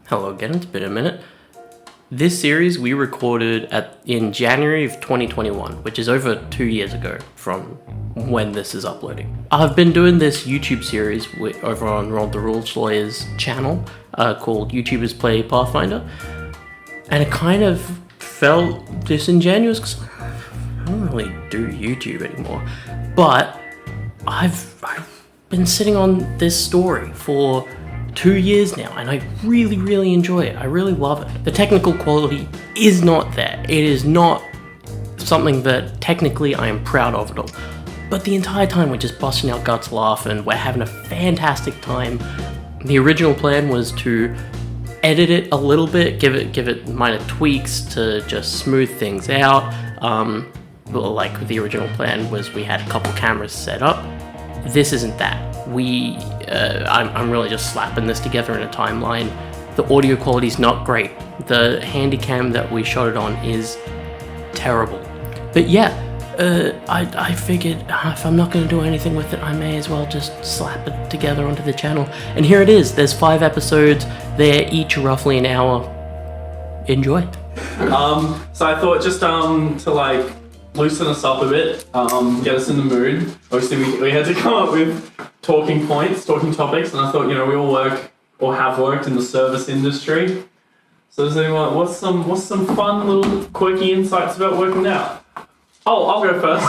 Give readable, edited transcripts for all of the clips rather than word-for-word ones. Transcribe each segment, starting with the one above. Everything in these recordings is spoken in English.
Hello again, it's been a minute. This series we recorded in January of 2021, which is over 2 years ago from when this is uploading. I've been doing this YouTube series over on Rod the Rules Lawyer's channel called YouTubers Play Pathfinder, and it kind of felt disingenuous because I don't really do YouTube anymore. But I've been sitting on this story for 2 years now, and I really enjoy it. I really love it. The technical quality is not there. It is not something that technically I am proud of at all. But the entire time we're just busting our guts laughing, we're having a fantastic time. The original plan was to edit it a little bit, give it minor tweaks to just smooth things out. Like the original plan was we had a couple cameras set up. This isn't that. I'm really just slapping this together in a timeline. The audio quality's not great. The handycam that we shot it on is terrible. But yeah, I figured if I'm not going to do anything with it, I may as well just slap it together onto the channel. And here it is. There's 5 episodes. They're each roughly an hour. Enjoy. So I thought just to like loosen us up a bit, get us in the mood. Obviously we had to come up with talking points, talking topics, and I thought, we all work or have worked in the service industry. So does anyone, what's some fun little quirky insights about working out? Oh, I'll go first.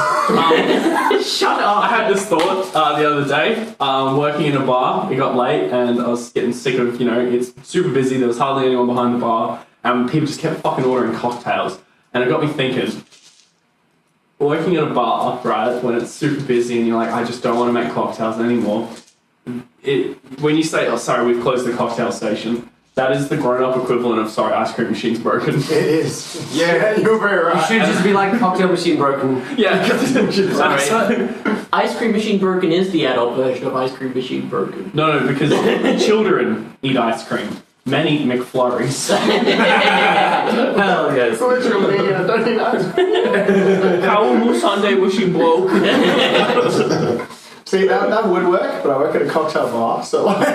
Shut up. I had this thought the other day, working in a bar. It got late and I was getting sick of, it's super busy, there was hardly anyone behind the bar, and people just kept fucking ordering cocktails. And it got me thinking, working at a bar, right, when it's super busy and you're like, I just don't want to make cocktails anymore. When you say, oh, sorry, we've closed the cocktail station, that is the grown-up equivalent of, sorry, ice cream machine's broken. It is. Yeah, you're very right. You should just be like, cocktail machine broken. Yeah. Ice cream machine broken is the adult version of ice cream machine broken. No, because children eat ice cream. Men eat McFlurries. Hell yes. Literally, don't eat ice cream. How Sunday was she broke? See, that would work, but I work at a cocktail bar, so like...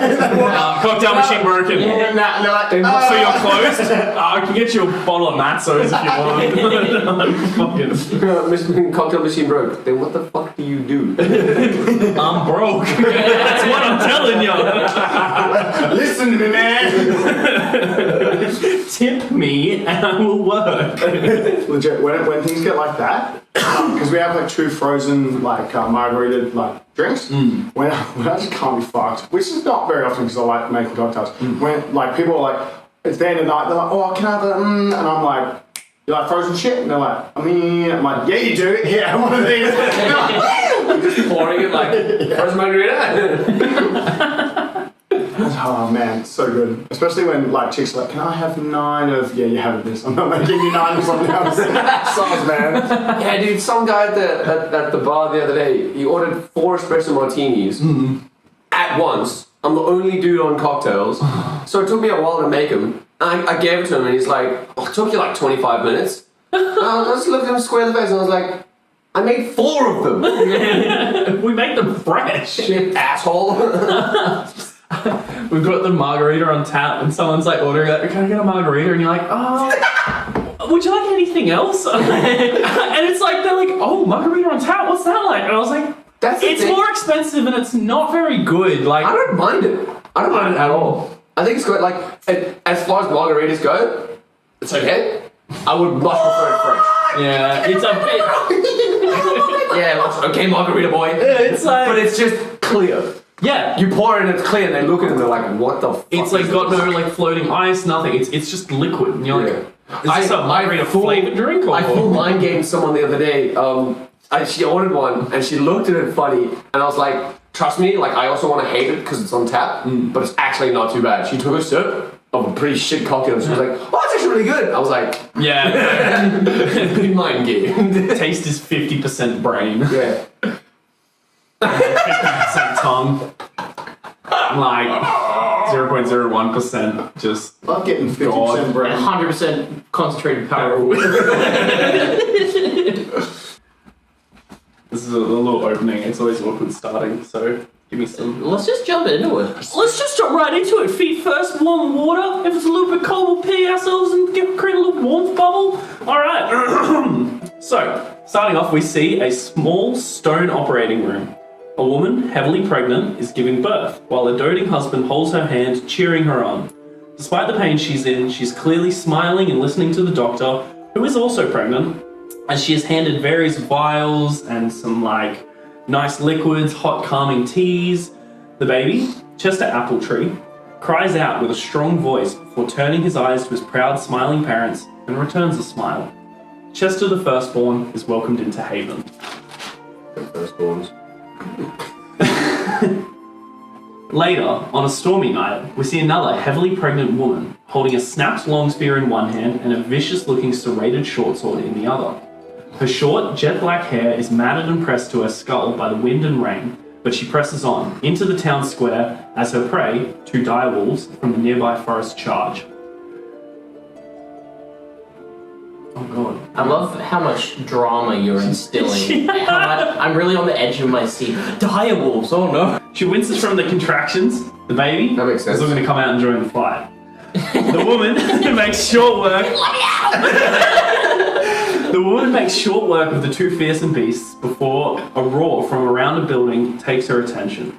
Cocktail machine broken. Yeah, So you're closed? I can get you a bottle of Matzo's if you want. Cocktail machine broke. Then what the fuck do you do? I'm broke. That's what I'm telling you. Listen to me, man. Tip me and I will work. Legit, when things get like that, because we have like 2 frozen margarita drinks, when I just can't be fucked, which is not very often because I like making cocktails. When people are like, it's the end of the night, they're like, oh, can I have a and I'm like, you like frozen shit? And they're like, I'm like, yeah, you do. Yeah, one of these. Just pouring it like frozen margarita. Oh man, it's so good. Especially when chicks are like, can I have 9 of, yeah, you have this. I'm not making you 9 of something else. Sauce, man. Yeah, dude, some guy at the bar the other day, he ordered 4 espresso martinis at once. I'm the only dude on cocktails. So it took me a while to make them. I gave it to him and he's like, oh, it took you like 25 minutes. And I just looked at him square in the face and I was like, I made 4 of them. We make them fresh. Shit, asshole. We've got the margarita on tap and someone's like ordering it, can I get a margarita? And you're like, oh, would you like anything else? And it's like, they're like, oh, margarita on tap, what's that like? And I was like, it's more expensive and it's not very good. Like, I don't mind it. I don't mind it at all. I think it's good. Like, as far as margaritas go, it's okay. I would much prefer it fresh. Yeah, it's a bit... Yeah, okay, margarita boy. It's like... But it's just clear. Yeah. You pour it and it's clear and they look at it and they're like, what the fuck? It's like got no floating ice, nothing. It's just liquid. And you're like, is this a margarita flavored drink? Or? I full mind gamed someone the other day. She ordered one and she looked at it funny and I was like, trust me, I also want to hate it because it's on tap, but it's actually not too bad. She took a sip of a pretty shit cocktail and she was like, oh, it's actually really good. I was like, yeah. Good mind game. Taste is 50% brain. Yeah. 50% tongue. 0.01% just... I'm getting 50% brain. 100% concentrated power. This is a little opening. It's always awkward starting, so Give me some. Let's just jump into it. Let's just jump right into it. Feet first, warm water. If it's a little bit cold, we'll pee ourselves and create a little warmth bubble. All right. So, starting off, we see a small stone operating room. A woman, heavily pregnant, is giving birth, while a doting husband holds her hand, cheering her on. Despite the pain she's in, she's clearly smiling and listening to the doctor, who is also pregnant, as she is handed various vials and some, nice liquids, hot calming teas. The baby, Chester Appletree, cries out with a strong voice before turning his eyes to his proud, smiling parents and returns a smile. Chester the firstborn is welcomed into Haven. Firstborns. Later, on a stormy night, we see another heavily pregnant woman holding a snapped long spear in one hand and a vicious-looking serrated short sword in the other. Her short, jet-black hair is matted and pressed to her skull by the wind and rain, but she presses on, into the town square, as her prey, 2 direwolves from the nearby forest, charge. Oh god. I love how much drama you're instilling. I'm really on the edge of my seat. Direwolves, oh no. She winces from the contractions. The baby That makes sense. is looking to come out and join the fight. The woman makes short work. The woman makes short work of the 2 fearsome beasts before a roar from around a building takes her attention.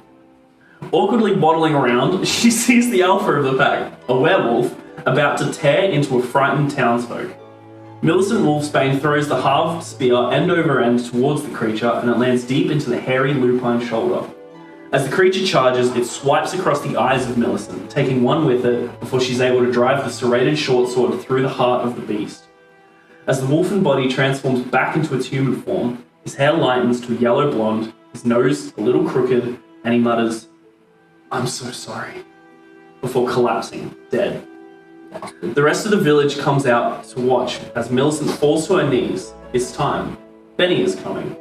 Awkwardly waddling around, she sees the alpha of the pack, a werewolf, about to tear into a frightened townsfolk. Millicent Wolfsbane throws the halved spear end over end towards the creature, and it lands deep into the hairy lupine shoulder. As the creature charges, it swipes across the eyes of Millicent, taking one with it before she's able to drive the serrated short sword through the heart of the beast. As the wolfen body transforms back into its human form, his hair lightens to a yellow blonde, his nose a little crooked, and he mutters, "I'm so sorry," before collapsing, dead. The rest of the village comes out to watch as Millicent falls to her knees. It's time. Benny is coming.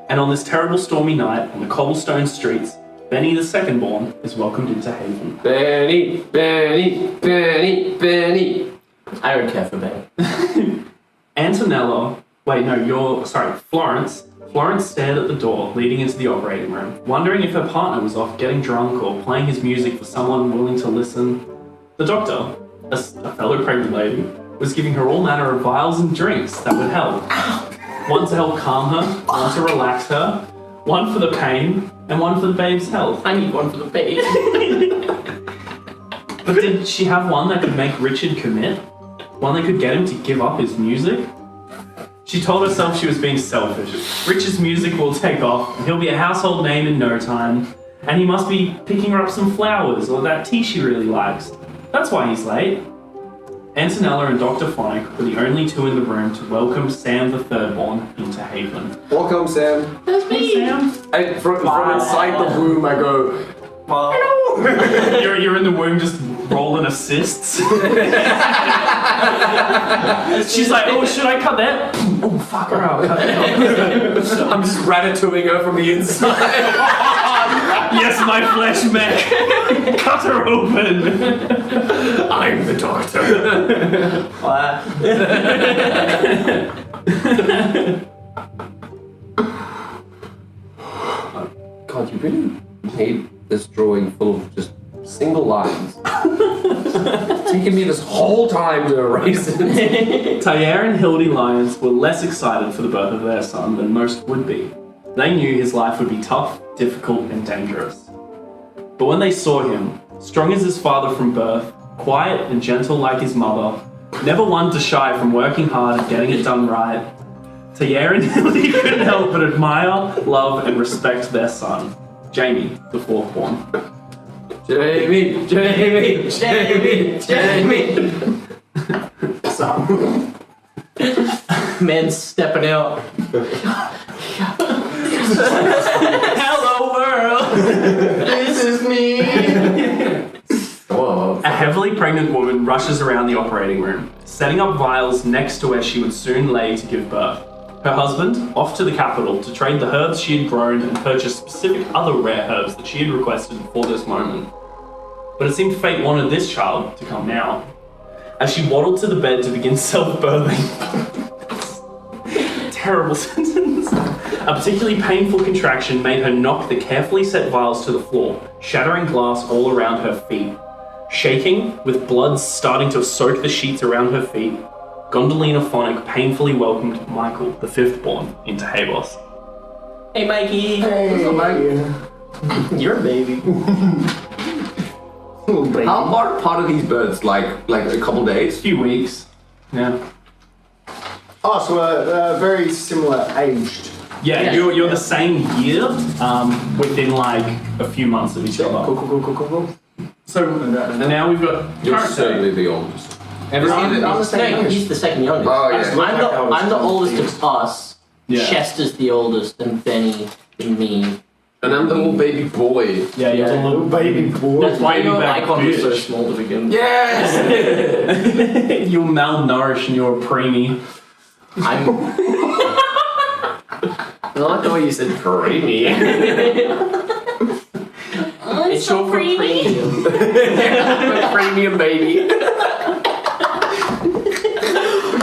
And on this terrible stormy night on the cobblestone streets, Benny the second-born is welcomed into Haven. Benny, Benny, Benny, Benny. I don't care for Benny. Florence. Florence stared at the door leading into the operating room, wondering if her partner was off getting drunk or playing his music for someone willing to listen. The doctor, a fellow pregnant lady, was giving her all manner of vials and drinks that would help. One to help calm her, one to relax her, one for the pain, and one for the babe's health. I need one for the baby. But did she have one that could make Richard commit? One that could get him to give up his music? She told herself she was being selfish. Richard's music will take off, and he'll be a household name in no time, and he must be picking her up some flowers or that tea she really likes. That's why he's late. Antonella and Dr. Phonic were the only 2 in the room to welcome Sam the third-born into Haven. Welcome, Sam. That's Hey, me. Sam. And from inside the womb, I go, You're in the womb just rolling assists. She's like, oh, should I cut that? Oh, fuck her out. Cut that out. I'm just ratatouilleing her from the inside. Yes, my flesh mech. Cut her open. I'm the doctor. God, you really made this drawing full of just single lines. It's taken me this whole time to erase it. Tyer and Hildy Lyons were less excited for the birth of their son than most would be. They knew his life would be tough, difficult, and dangerous. But when they saw him, strong as his father from birth, quiet and gentle like his mother, never one to shy from working hard and getting it done right, Tyer and Hildy couldn't help but admire, love, and respect their son, Jamie, the fourth-born. Jamie, Jamie, Jamie, Jamie. Man's stepping out. Hello, world! This is me. Whoa. A heavily pregnant woman rushes around the operating room, setting up vials next to where she would soon lay to give birth. Her husband, off to the capital to trade the herbs she had grown and purchase specific other rare herbs that she had requested for this moment. But it seemed fate wanted this child to come now. As she waddled to the bed to begin self-birthing. Terrible sentence. A particularly painful contraction made her knock the carefully set vials to the floor, shattering glass all around her feet. Shaking, with blood starting to soak the sheets around her feet, Gondolina Phonic painfully welcomed Michael, the fifth born, into Habos. Hey, Mikey. Hey, You're a baby. How far apart are these birds? Like a couple days? A few weeks. Yeah. Oh, so very similar aged. Yeah, you're the same year, within like a few months of each other. Cool. So and now we've got. You're certainly the oldest. I'm the second No, youngest. he's the second youngest. Oh, yeah. I'm the oldest of us. Yeah. Chester's the oldest, and Benny, and me. And I'm the little baby boy. Yeah, you're Yeah. a little Baby boy. That's why baby your back icon was so bitch. small to begin with. Yes! You're malnourished and you're a preemie. I'm. I like the way you said creamy. It's short for premium. Premium baby.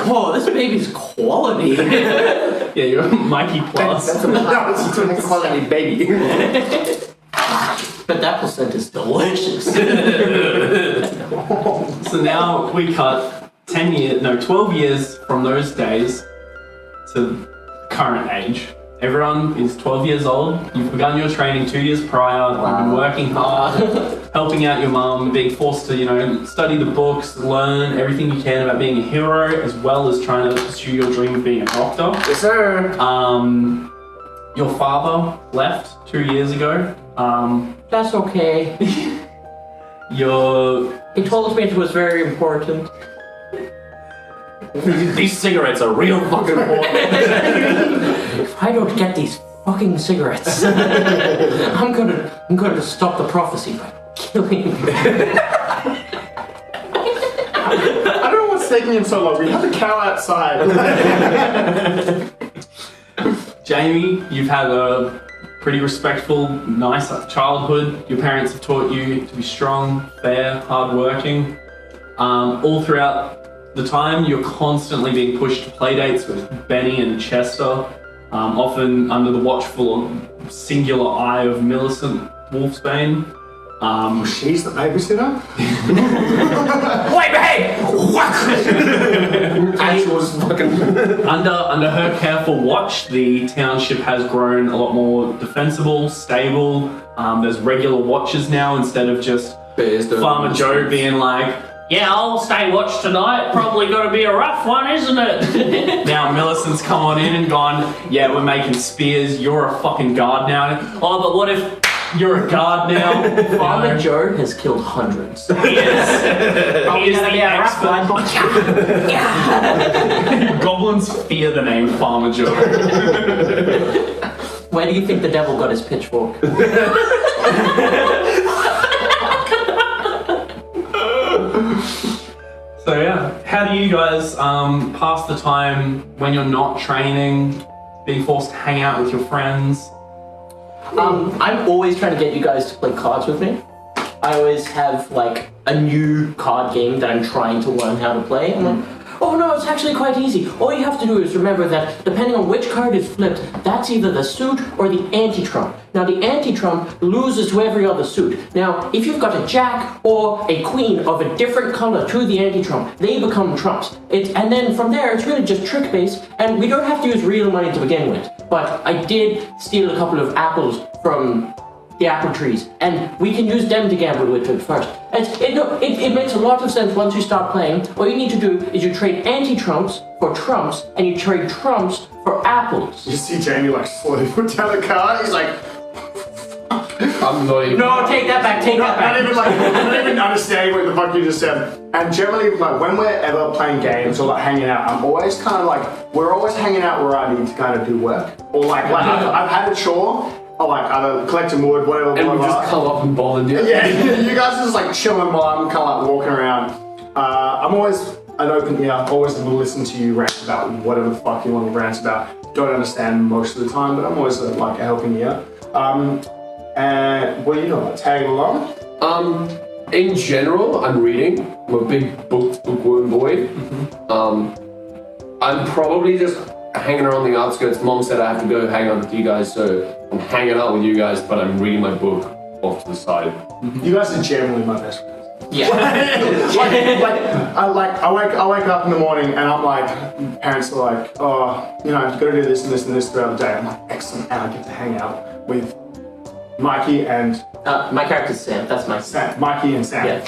Whoa, this baby's quality. Yeah, you're a Mikey Plus. That's a quality baby. But that placenta is delicious. So now we cut 12 years from those days to current age. Everyone is 12 years old. You've begun your training 2 years prior. You've been working hard, helping out your mum, being forced to, study the books, learn everything you can about being a hero, as well as trying to pursue your dream of being a doctor. Yes, sir. Your father left 2 years ago. That's okay. He told me it was very important. These cigarettes are real fucking important. If I don't get these fucking cigarettes, I'm going to stop the prophecy by killing you. I don't know what's taking him so long. We have a cow outside. Jamie, you've had a pretty respectful, nice childhood. Your parents have taught you to be strong, fair, hardworking. All throughout the time, you're constantly being pushed to play dates with Benny and Chester, often under the watchful, singular eye of Millicent Wolfsbane. She's the babysitter? Wait, behave! Actual's fucking. Under her careful watch, the township has grown a lot more defensible, stable. There's regular watches now instead of just Farmer Joe being like, yeah, I'll stay watch tonight. Probably going to be a rough one, isn't it? Now Millicent's come on in and gone, yeah, we're making spears. You're a fucking guard now. Oh, but what if you're a guard now? Farmer Joe has killed hundreds. He is the expert. Goblins fear the name Farmer Joe. Where do you think the devil got his pitchfork? So yeah, how do you guys pass the time when you're not training, being forced to hang out with your friends? I'm always trying to get you guys to play cards with me. I always have like a new card game that I'm trying to learn how to play. I'm like, oh no, it's actually quite easy. All you have to do is remember that depending on which card is flipped, that's either the suit or the anti-trump. Now the anti-trump loses to every other suit. Now, if you've got a jack or a queen of a different color to the anti-trump, they become trumps. And then from there, it's really just trick-based, and we don't have to use real money to begin with. But I did steal a couple of apples from the apple trees, and we can use them to gamble with it first. It makes a lot of sense once you start playing. What you need to do is you trade anti-trumps for trumps, and you trade trumps for apples. You see Jamie like slowly put down the card. He's like, I'm not even. No, take that back, take that back. not even understanding what the fuck you just said. And generally, like when we're ever playing games or like hanging out, I'm always kind of like, we're always hanging out where I need to kind of do work, or like I've had a chore. Or like either collecting wood, whatever. And we just come up and volunteer. Yeah, you guys are just like chilling while I'm kind of like walking around. I'm always an open ear, always will listen to you rant about whatever the fuck you want to rant about. Don't understand most of the time, but I'm always like a helping ear. And what do you know? Like, tagging along? In general, I'm reading. I'm a big bookworm boy. I'm probably just hanging around the outskirts. Mom said I have to go hang out with you guys, so I'm hanging out with you guys, but I'm reading my book off to the side. You guys are generally my best friends. Yeah. I wake up in the morning and I'm like, parents are like, oh, you know, I've got to do this and this and this throughout the day. I'm like, excellent, and I get to hang out with Mikey and My character's Sam. That's my Sam. Mikey and Sam. Yeah.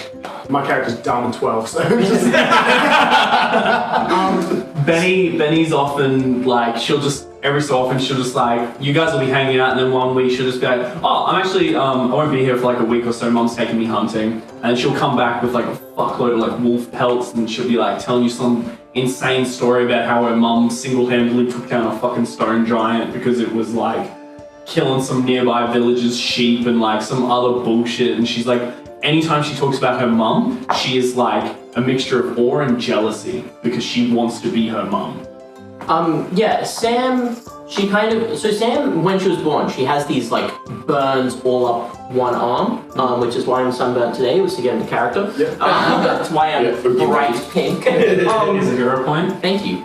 My character's dumb and 12, so Benny's often like, she'll just, every so often she'll just like, you guys will be hanging out, and then one week she'll just be like, oh, I'm actually, I won't be here for like a week or so, Mom's taking me hunting. And she'll come back with like a fuckload of like wolf pelts, and she'll be like telling you some insane story about how her mom single-handedly took down a fucking stone giant because it was like killing some nearby village's sheep and like some other bullshit. And she's like, anytime she talks about her mum, she is like a mixture of awe and jealousy because she wants to be her mum. Yeah, Sam, Sam, when she was born, she has these like burns all up one arm, which is why I'm sunburnt today, was to get into character. Yep. That's why I'm bright pink. Is a hero point? Thank you.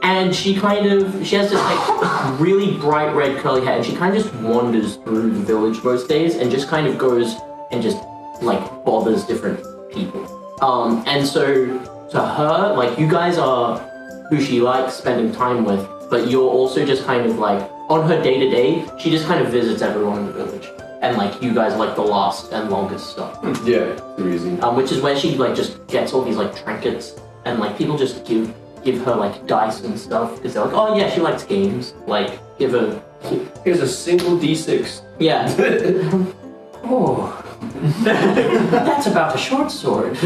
And she has this like really bright red curly hair, and she kind of just wanders through the village most days and just kind of goes and just like bothers different people. And so to her, like, you guys are who she likes spending time with, but you're also just kind of like, on her day to day, she just kind of visits everyone in the village. And like, you guys are like the last and longest stuff. Yeah, too easy. Which is where she like just gets all these like trinkets, and like people just give her like dice and stuff because they're like, oh yeah, she likes games. Like, give her. Here's a single D6. Yeah. Oh, that's about a short sword.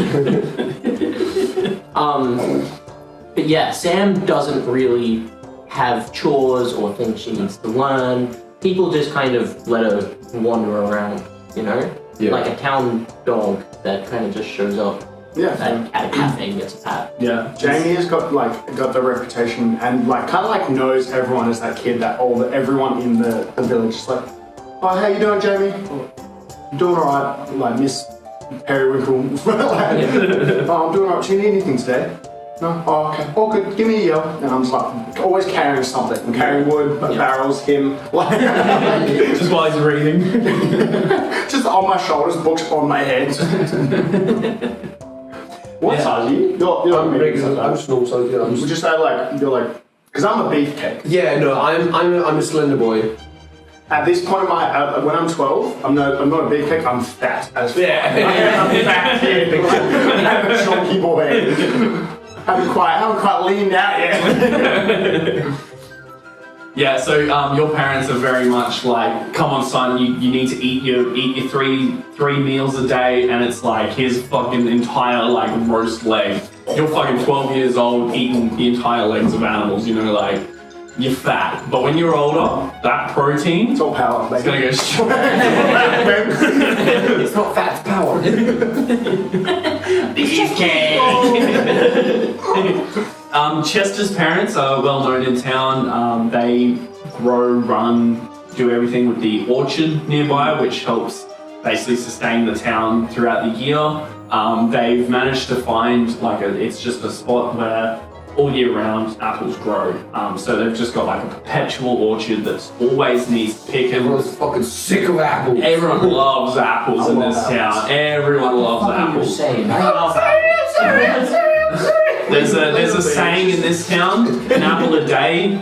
But yeah, Sam doesn't really have chores or things she needs to learn. People just kind of let her wander around, you know? Yeah. Like a town dog that kind of just shows up at a cafe and gets a pat. Yeah. Jamie has got the reputation and like kind of like knows everyone as that kid that everyone in the village is like, oh, how you doing, Jamie? I'm doing alright, like Miss Periwinkle. I'm doing alright. Do you need anything today? No? Oh, okay. Oh, good. Give me a yell. And I'm just like, always carrying something. I'm carrying wood, barrels, him. Just while he's reading. Just on my shoulders, books on my head. What size are you? You're I'm regular. I'm small size. Yeah. Would you say like, you're like, because I'm a beefcake. Yeah, no, I'm a slender boy. At this point in my, when I'm 12, I'm not a beefcake, I'm fat as fuck. Yeah. I'm a fat kid. I'm a chunky boy. haven't quite leaned out yet. Yeah, so your parents are very much like, come on son, you need to eat your three meals a day, and it's like, here's a fucking entire like roast leg. You're fucking 12 years old eating the entire legs of animals, you know, like, you're fat. But when you're older, that protein, It's all power, it's gonna go straight. It's not fat, it's power. Chester's parents are well known in town. They grow, run, do everything with the orchard nearby, which helps basically sustain the town throughout the year. They've managed to find it's just a spot where all year round apples grow. So they've just got like a perpetual orchard that's always needs picking. Everyone's fucking sick of apples. Everyone loves apples in this town. Everyone loves apples. There's a saying in this town: an apple a day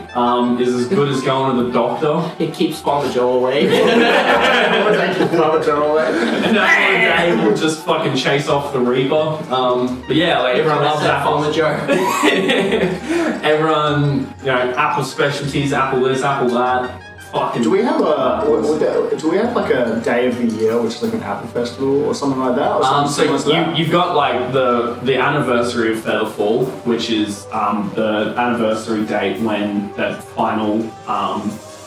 is as good as going to the doctor. It keeps Farmer Joe away. An apple a day will just fucking chase off the reaper. But yeah, like everyone loves apples. Farmer Joe. Everyone, you know, apple specialties, apple this, apple that. Fucking. Do we have like a day of the year, which is like an apple festival or something like that? Or something So you've got like the anniversary of Featherfall, which is the anniversary date when that final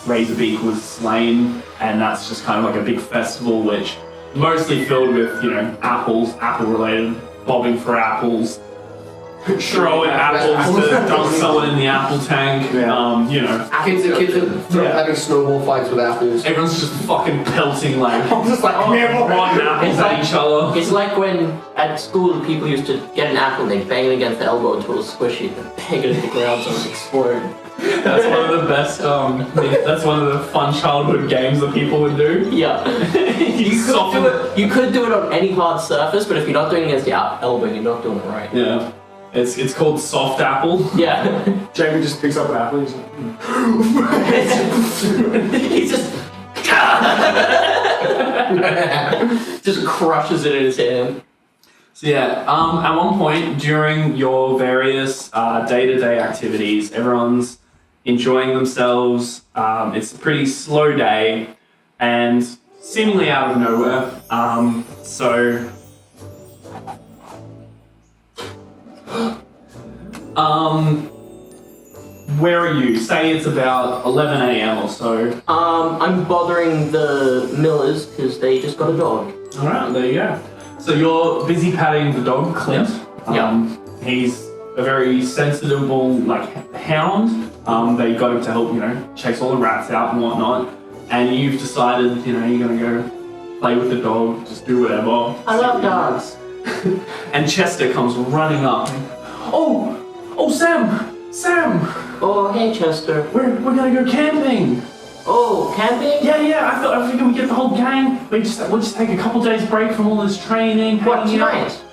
Razorbeak was slain, and that's just kind of like a big festival, which mostly filled with, you know, apples, apple related, bobbing for apples. throwing apples to dunk someone in the apple tank. Yeah. You know, Kids are having snowball fights with apples. everyone's just fucking pelting like I'm just like, rotten apples at each other. It's like when at school people used to get an apple and they bang it against the elbow until it was squishy and bang it into the ground so it would explode. That's one of the best. That's one of the fun childhood games that people would do. Yeah. You could do it on any hard surface, but if you're not doing it against the elbow, you're not doing it right. Yeah. It's called soft apple. Yeah. Jamie just picks up an apple and he's like, He just crushes it in his hand. So yeah, at one point during your various day-to-day activities, everyone's enjoying themselves. It's a pretty slow day, and seemingly out of nowhere. Where are you? Say it's about 11 a.m. or so. I'm bothering the Millers because they just got a dog. All right, there you go. So you're busy patting the dog, Clint. He's a very sensible, hound. They got him to help, chase all the rats out and whatnot. And you've decided, you're gonna go play with the dog, just do whatever. I love dogs. And Chester comes running up. Oh, Sam! Oh, hey, Chester. We're gonna go camping. Oh, camping? Yeah. I figured we get the whole gang. We'll just take a couple days break from all this training. What, hanging out. tonight?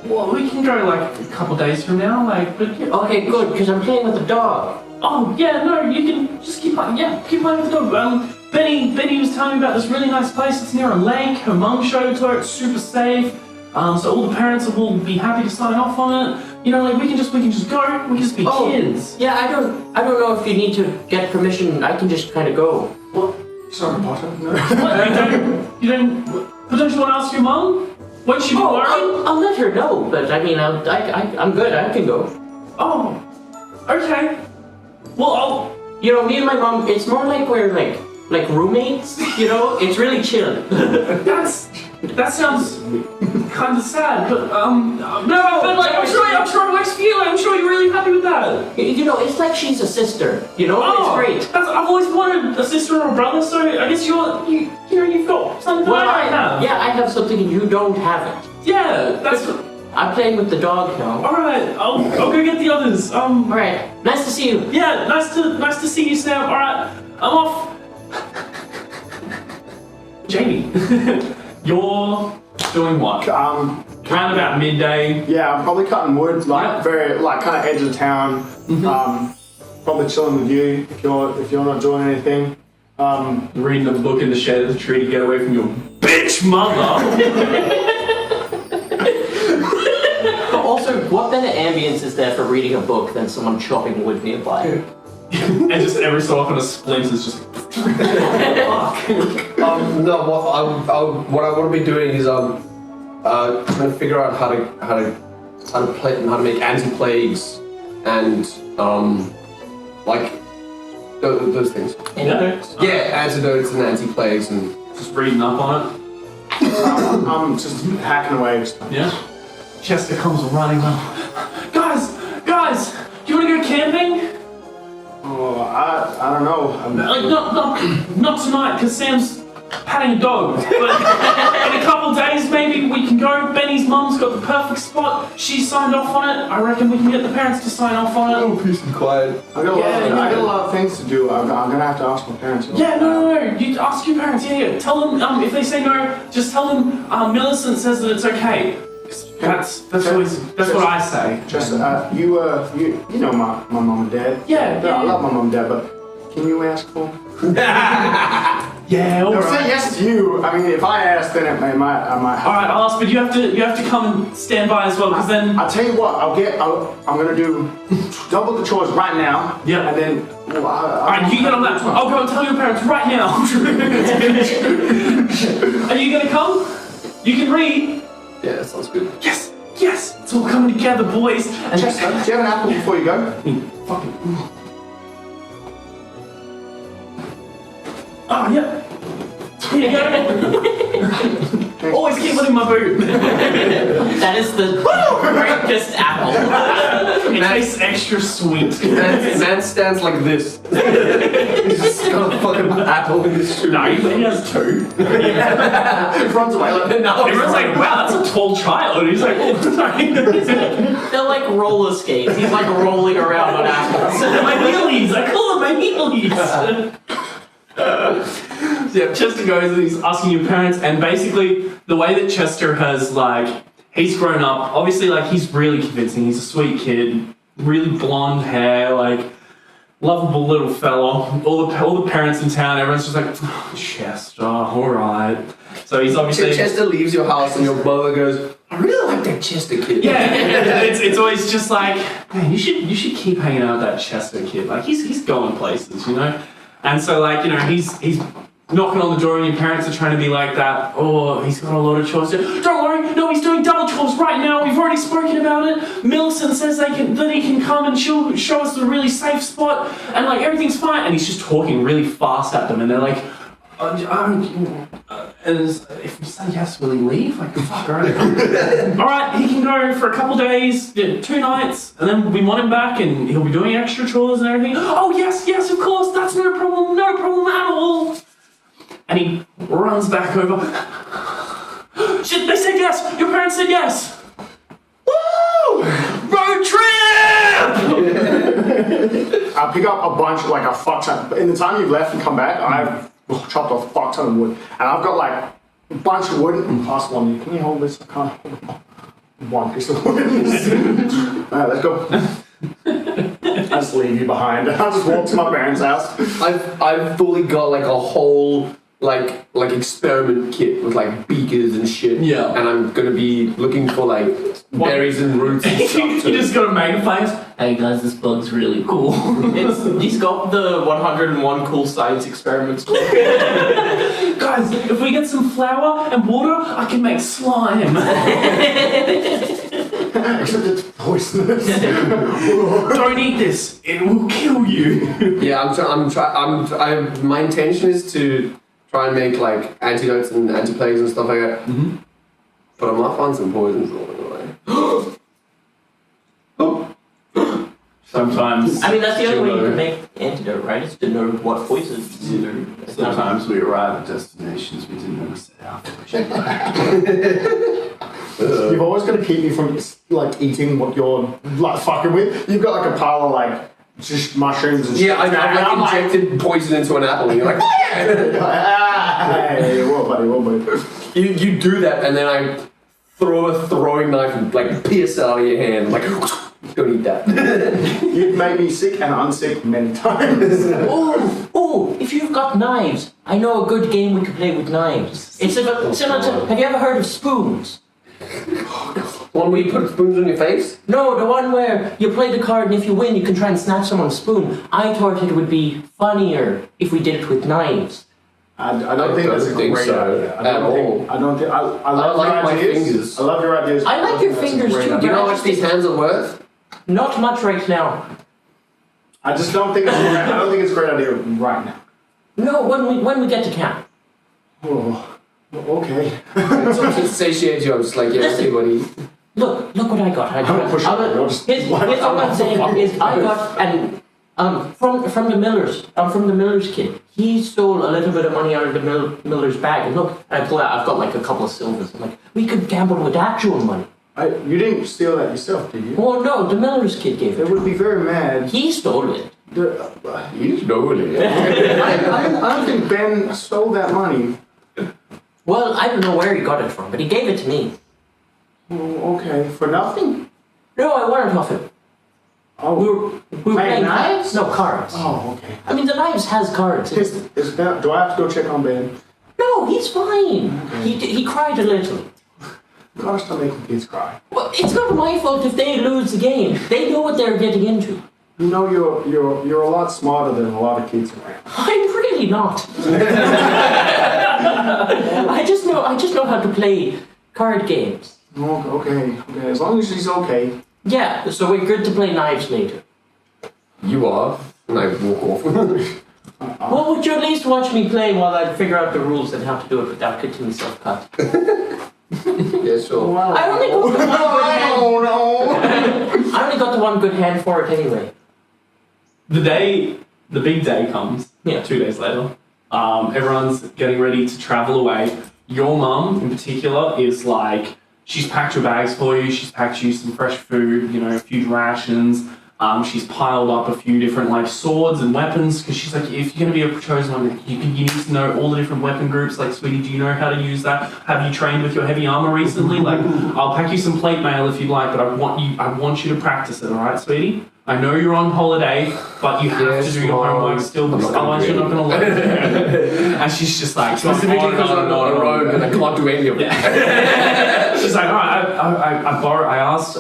Well, we can go a couple days from now. Okay, good, because I'm playing with the dog. Oh yeah, no, you can just keep playing. Yeah, keep playing with the dog. Benny was telling me about this really nice place. It's near a lake. Her mum showed it to her. It's super safe. So all the parents will be happy to sign off on it. We can just go. We can just be kids. Yeah, I don't know if you need to get permission. I can just kind of go. what? Sorry, Potter? No. What? You don't. But don't you want to ask your mum? Won't she be worried? I'll let her know, but I mean, I'm good. I can go. Oh, okay. Well, Me and my mom, it's more like we're like roommates. It's really chill. that sounds kind of sad, but I'm sure it works for you. I'm sure you're really happy with that. It's like she's a sister. It's great. I've always wanted a sister or a brother, so I guess you've got something Well, I don't have. Yeah, I have something and you don't have it. Yeah, that's. I'm playing with the dog now. All right, I'll go get the others. All right, nice to see you. Yeah, nice to see you, Sam. All right, I'm off. Jamie, you're doing what? Um, Around about midday. Yeah, I'm probably cutting wood, Yeah. very kind of edge of town. Probably chilling with you if you're not doing anything. Reading a book in the shade of the tree to get away from your bitch mother. Also, what better ambience is there for reading a book than someone chopping wood nearby? And just every so often a splint is just. No, what I want to be doing is trying to figure out how to make anti-plagues and those things. Antidotes? Yeah, antidotes and anti-plagues and Just reading up on it. I'm just hacking away. Yeah. Chester comes running up. Guys, do you want to go camping? Oh, I don't know. Not tonight, because Sam's patting a dog. But in a couple days, maybe we can go. Benny's mum's got the perfect spot. She signed off on it. I reckon we can get the parents to sign off on it. peace and quiet. I got a lot of things to do. I'm gonna have to ask my parents. Yeah, no. You ask your parents. Yeah. Tell them. If they say no, just tell them. Millicent says that it's okay. That's what I say. Just you know my mom and dad. Yeah. I love my mom and dad, but can you ask for them? Yeah. All No, right. say yes to you. I mean, if I ask, then I might. All right, I'll ask, but you have to come and stand by as well, because then. I'll tell you what. I'm gonna do double the chores right now. Yeah. And then. Alright, you get on that. I'll go and tell your parents right now. Are you gonna come? You can read. Yeah, that sounds good. Yes. It's all coming together, boys. And Chester, do you have an apple before you go? fucking. Oh yeah. Here you go. Always keep one in my boot. That is the Breakfast apple. It tastes extra sweet. Man stands like this. He's just got a fucking apple in his shoe. No, he has two. It runs away like Everyone's like, wow, that's a tall child. And he's like, oh, sorry. They're like roller skates. He's like rolling around on apples. My heelys. I call them my heelys. Yeah, Chester goes and he's asking your parents, and basically the way that Chester has like he's grown up. Obviously, like he's really convincing. He's a sweet kid, really blonde hair, like lovable little fella. All the parents in town, everyone's just like, oh, Chester, all right. So he's obviously Chester leaves your house and your mother goes, I really like that Chester kid. yeah. It's always just like, man, you should keep hanging out with that Chester kid. Like he's going places, you know. And so like he's knocking on the door and your parents are trying to be like that. Oh, he's got a lot of chores. Don't worry, no, he's doing double chores right now. We've already spoken about it. Millicent says that he can come and she'll show us a really safe spot and like everything's fine. And he's just talking really fast at them and they're like, and if you say yes, will he leave? Like, fuck, alright. Alright, he can go for a couple days, 2 nights, and then we want him back and he'll be doing extra chores and everything. Oh, yes, of course, that's no problem at all. And he runs back over. Shit, they said yes! Your parents said yes! Woo! Road trip! I pick up a bunch, like a fuck ton. In the time you've left and come back, I've chopped off a fuck ton of wood. And I've got like a bunch of wood and pass one. Can you hold this? I can't hold one piece of wood. Alright, let's go. I just leave you behind. I'll just walk to my parents' house. I've fully got like a whole like experiment kit with like beakers and shit. Yeah. And I'm gonna be looking for like berries and roots and stuff. You just gotta magnify it. Hey guys, this bug's really cool. He's got the 101 cool science experiments. Guys, if we get some flour and water, I can make slime. Except it's poisonous. Don't eat this; it will kill you. Yeah, my intention is to try and make like antidotes and anti-plagues and stuff like that. Mm-hmm. But I might find some poisons along the way. Sometimes. I mean, that's the only way you can make antidote, right? Is to know what poisons to do. Sometimes we arrive at destinations we didn't know we set out for. You've always got to keep me from like eating what you're like fucking with. You've got like a pile of like just mushrooms and shit. Yeah, I've like injected poison into an apple and you're like, hey, whoa buddy. You do that and then I throw a throwing knife and like pierce it out of your hand. Like, don't eat that. You've made me sick and unsick many times. Oh, if you've got knives, I know a good game we could play with knives. It's similar to, have you ever heard of spoons? One where you put spoons on your face? No, the one where you play the card and if you win, you can try and snatch someone's spoon. I thought it would be funnier if we did it with knives. I don't think that's a great idea. I love like my your ideas. fingers. I love your ideas. I like your fingers too. Do you know how much these hands are worth? Not much right now. I just don't think it's I don't think it's a great idea right now. No, when we get to camp. Oh, okay. To satiate you, I'm just like, yeah, Listen. everybody. Look what I got. I'm gonna push it. Here's what I'm saying is I got from the Miller's kid. He stole a little bit of money out of the Miller's bag. And look, I pull out. I've got like a couple of silvers. I'm like, we could gamble with actual money. You didn't steal that yourself, did you? Well, no, the Miller's kid gave They it. would be very mad. He stole it. You stole it. I don't think Ben stole that money. Well, I don't know where he got it from, but he gave it to me. Oh, okay, for nothing. No, I learned off him. Oh, We were playing knives? No, cards. Oh, okay. I mean, the knives has cards. Is Ben, do I have to go check on Ben? No, he's fine. Okay. He cried a little. Gotta stop making kids cry. Well, it's not my fault if they lose the game. They know what they're getting into. You know you're a lot smarter than a lot of kids around. I'm really not. I just know how to play card games. Oh, okay. As long as he's okay. Yeah, so we're good to play knives later. You are. And I walk off. Well, would you at least watch me play while I figure out the rules and how to do it without getting myself cut? Yeah, sure. I only go to one good hand. No. one good hand for it anyway. The big day comes. Yeah. 2 days later. Everyone's getting ready to travel away. Your mum, in particular, is like, she's packed your bags for you. She's packed you some fresh food, you know, a few rations. She's piled up a few different like swords and weapons because she's like, if you're gonna be a chosen one, you need to know all the different weapon groups. Like, sweetie, do you know how to use that? Have you trained with your heavy armor recently? Like, I'll pack you some plate mail if you'd like, but I want you to practice it. All right, sweetie? I know you're on holiday, but you have to do your homework still, because otherwise you're not gonna learn. And she's just like, Specifically because I'm not a rogue and I can't do any of it. she's like, all right, I asked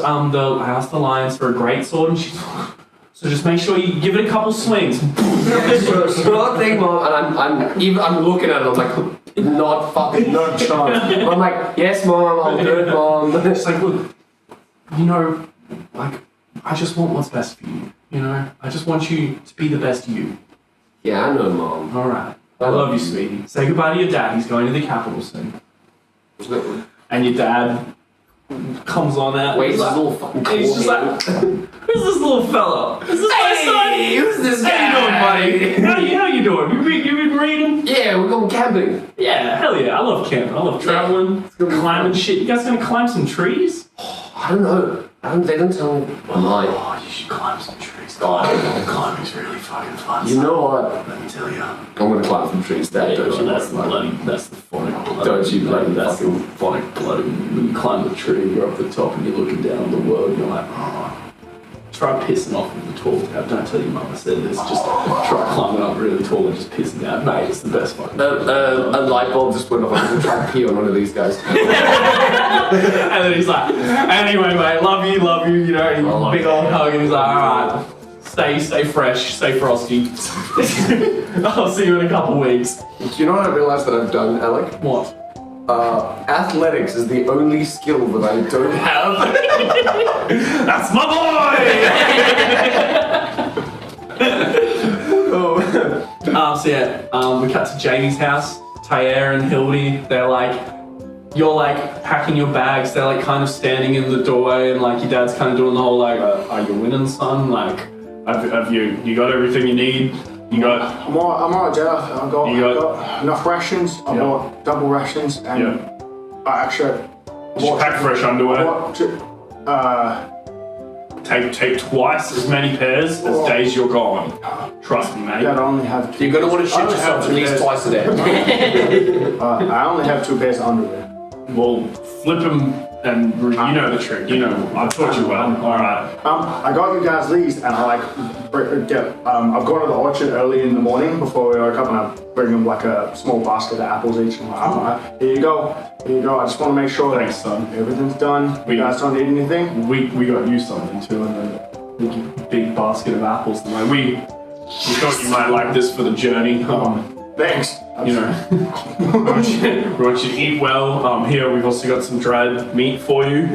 the lions for a great sword, and she's so just make sure you give it a couple swings. Sure thing, Mom. And I'm looking at it. I'm like, not fucking no chance. I'm like, yes, Mom. I'll do it, Mom. It's like, look, you know, like, I just want what's best for you. You know, I just want you to be the best you. Yeah, I know, Mom. All right, I love you, sweetie. Say goodbye to your dad. He's going to the capital soon. And your dad comes on out. Wait, he's like, little fucking cool. He's just like, who's this little fella? Is this my son? Who's this guy? How you doing, buddy? How you doing? You been reading? Yeah, we're going camping. Yeah, hell yeah. I love camping. I love traveling, climbing shit. You guys gonna climb some trees? I don't know. They don't tell me why. Oh, you should climb some trees. God, climbing's really fucking fun. You know what? Let me tell you. I'm gonna climb some trees. That's That's the phonic blood. Don't you bloody That's the fucking... phonic blood. When you climb the tree, you're up the top and you're looking down on the world and you're like, oh. Try pissing off with the tall tab. Don't tell your mum I said this. Just try climbing up really tall and just pissing out. Mate, it's the best fucking A light bulb just went off. I'm gonna try to pee on one of these guys. And then he's like, anyway, mate, love you, you know, big old hug, and he's like, alright, stay fresh, stay frosty. I'll see you in a couple weeks. Do you know what I realized that I've done, Alec? What? Athletics is the only skill that I don't have. That's my boy! So yeah, we cut to Jamie's house. Tyre and Hildy, you're like packing your bags. They're like kind of standing in the doorway, and like your dad's kind of doing the whole like, "Are you winning, son? Like, have you got everything you need? You got?" I'm alright, Dad. I've got enough rations. I bought double rations, and I actually pack fresh underwear. I Take twice as many pairs as days you're gone. Trust me, mate. Dad, I only have two. You're gonna want to shit yourself at least twice a day. I only have 2 pairs of underwear. Well, flip them, and you know the trick. You know, I've taught you well. All right. I got you guys these, and I I've gone to the orchard early in the morning before we woke up, and I bring them like a small basket of apples each. And I'm like, alright, here you go. I just want to make sure Thanks, son. everything's done. You guys don't need anything. We got you something too, and a big basket of apples. And we thought you might like this for the journey. Thanks. You know, we want you to eat well. Here we've also got some dried meat for you.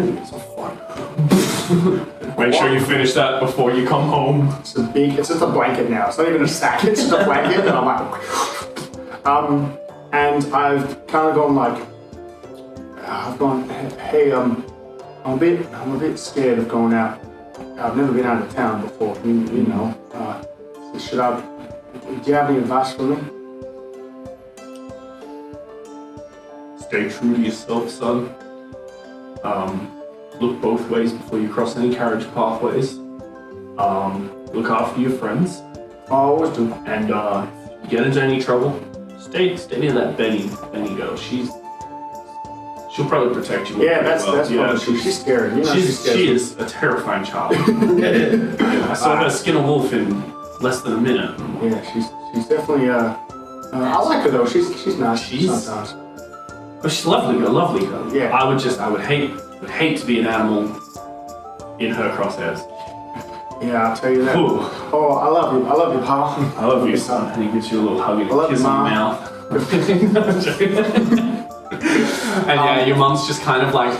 Make sure you finish that before you come home. It's just a blanket now. It's not even a sack. It's just a blanket, and I'm like, and I've kind of gone like, hey, I'm a bit scared of going out. I've never been out of town before. You know, do you have any advice for me? Stay true to yourself, son. Look both ways before you cross any carriage pathways. Look after your friends. I always do. And if you get into any trouble, stay near that Benny girl. She'll probably protect you. Yeah, that's probably true. She's scary. You know, she is a terrifying child. I saw her skin a wolf in less than a minute. Yeah, she's definitely. I like her though. She's nice. Sometimes. But she's lovely girl. Yeah. I would hate to be an animal in her crosshairs. Yeah, I'll tell you that. Ooh. Oh, I love you, pal. I love you, son. And he gives you a little hug and a kiss on the mouth. And yeah, your mum's just kind of like,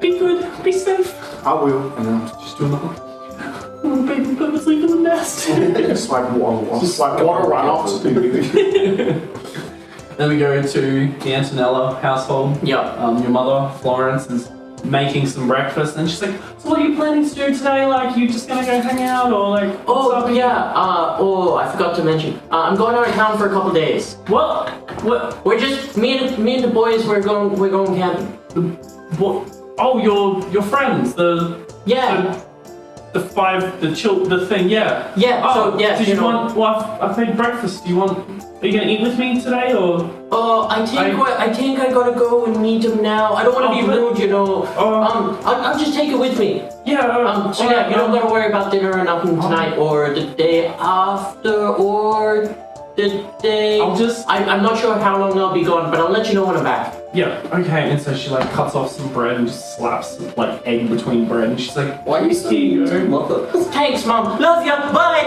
be good, be safe. I will. And then Just doing the whole, oh, baby birds leaving the nest. it's like water runoffs. Then we go to the Antonella household. Yeah. Your mother, Florence, is making some breakfast, and she's like, "So what are you planning to do today? Like, you just gonna go hang out, or like?" what's Oh up?" yeah. I forgot to mention. I'm going out of town for a couple days. What? We're just me and the boys. We're going camping. What? Oh, your friends, Yeah. the thing, yeah. Yeah. Oh, So yeah. did you want? Well, I've made breakfast. Do you want? Are you gonna eat with me today, or? I think I gotta go and meet him now. I don't want to be rude, you know. I'll just take it with me. Yeah. So yeah, you don't gotta worry about dinner or nothing tonight, or the day after, or the day. I'm not sure how long I'll be gone, but I'll let you know when I'm back. Yeah. Okay. And so she like cuts off some bread and just slaps like egg between bread, and she's like, Why are you so mother? Thanks, Mom. Love ya. Bye.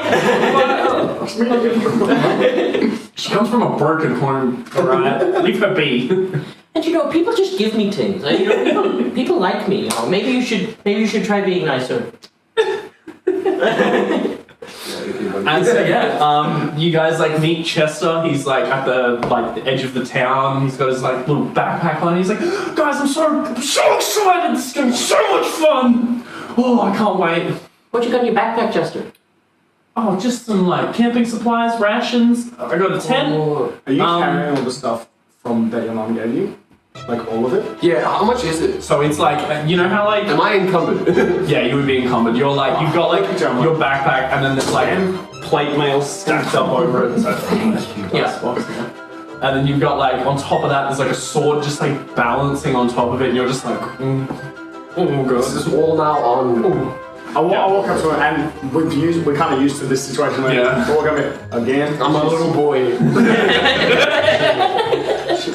She comes from a broken home, right? Leave her be. And you know, people just give me things. You know, people like me. You know, maybe you should try being nicer. And so yeah, you guys like meet Chester. He's like at the edge of the town. He's got his like little backpack on. He's like, guys, I'm so excited. This is gonna be so much fun. Oh, I can't wait. What you got in your backpack, Chester? Oh, just some like camping supplies, rations. I got a tent. Oh, Are you carrying all the stuff from that your mom gave you? Like all of it? Yeah, how much is it? So it's like, you know how like... Am I encumbered? Yeah, you would be encumbered. You're like, you've got like Gentlemen. your backpack and then there's like plate mail stacked up over it. So Yeah. And then you've got like, on top of that, there's like a sword just like balancing on top of it and you're just like, oh god. This is all now on. I walk up to her and we're kind of used to this situation. Like, Yeah. I walk up here again. I'm a little boy.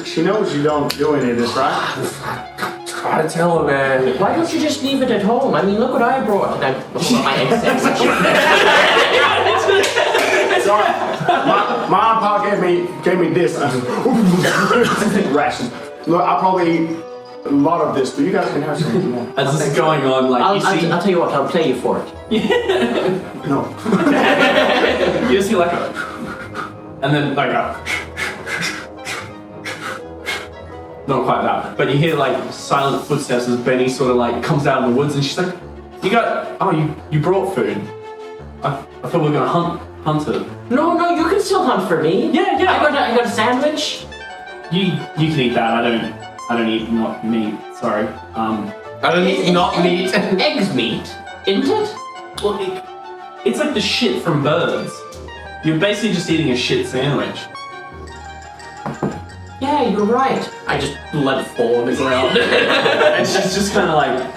She knows you don't do any of this, right? Try to tell her, man. why don't you just leave it at home? I mean, look what I brought. My XX. It's all right. My aunt Pa gave me this. Rations. Look, I'll probably eat a lot of this, but you guys can have some if you want. As this is going on, like I'll you see... tell you what. I'll play you for it. No. You see like a... And then like a... Not quite that, but you hear like silent footsteps as Benny sort of like comes out of the woods and she's like, you brought food. I thought we were gonna hunt it. No, you can still hunt for me. Yeah. I got a sandwich. You can eat that, I don't eat not meat, sorry. I don't eat not meat. Eggs meat, isn't it? Well, it's like the shit from birds. You're basically just eating a shit sandwich. Yeah, you're right. I just let it fall on the ground. And she's just kind of like,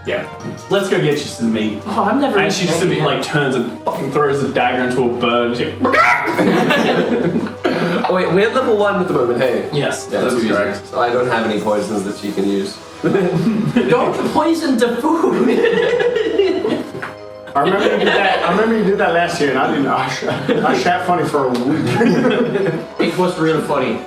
yeah, let's go get you some meat. Oh, I'm never. And she just like turns and fucking throws a dagger into a bird. She's like, Oh, wait, we're level 1 at the moment, hey? yes, Yeah, that's that's correct. So I don't have any poisons that she can use. Don't poison the food. I remember you did that last year, and I didn't. I shat funny for a week. It was real funny.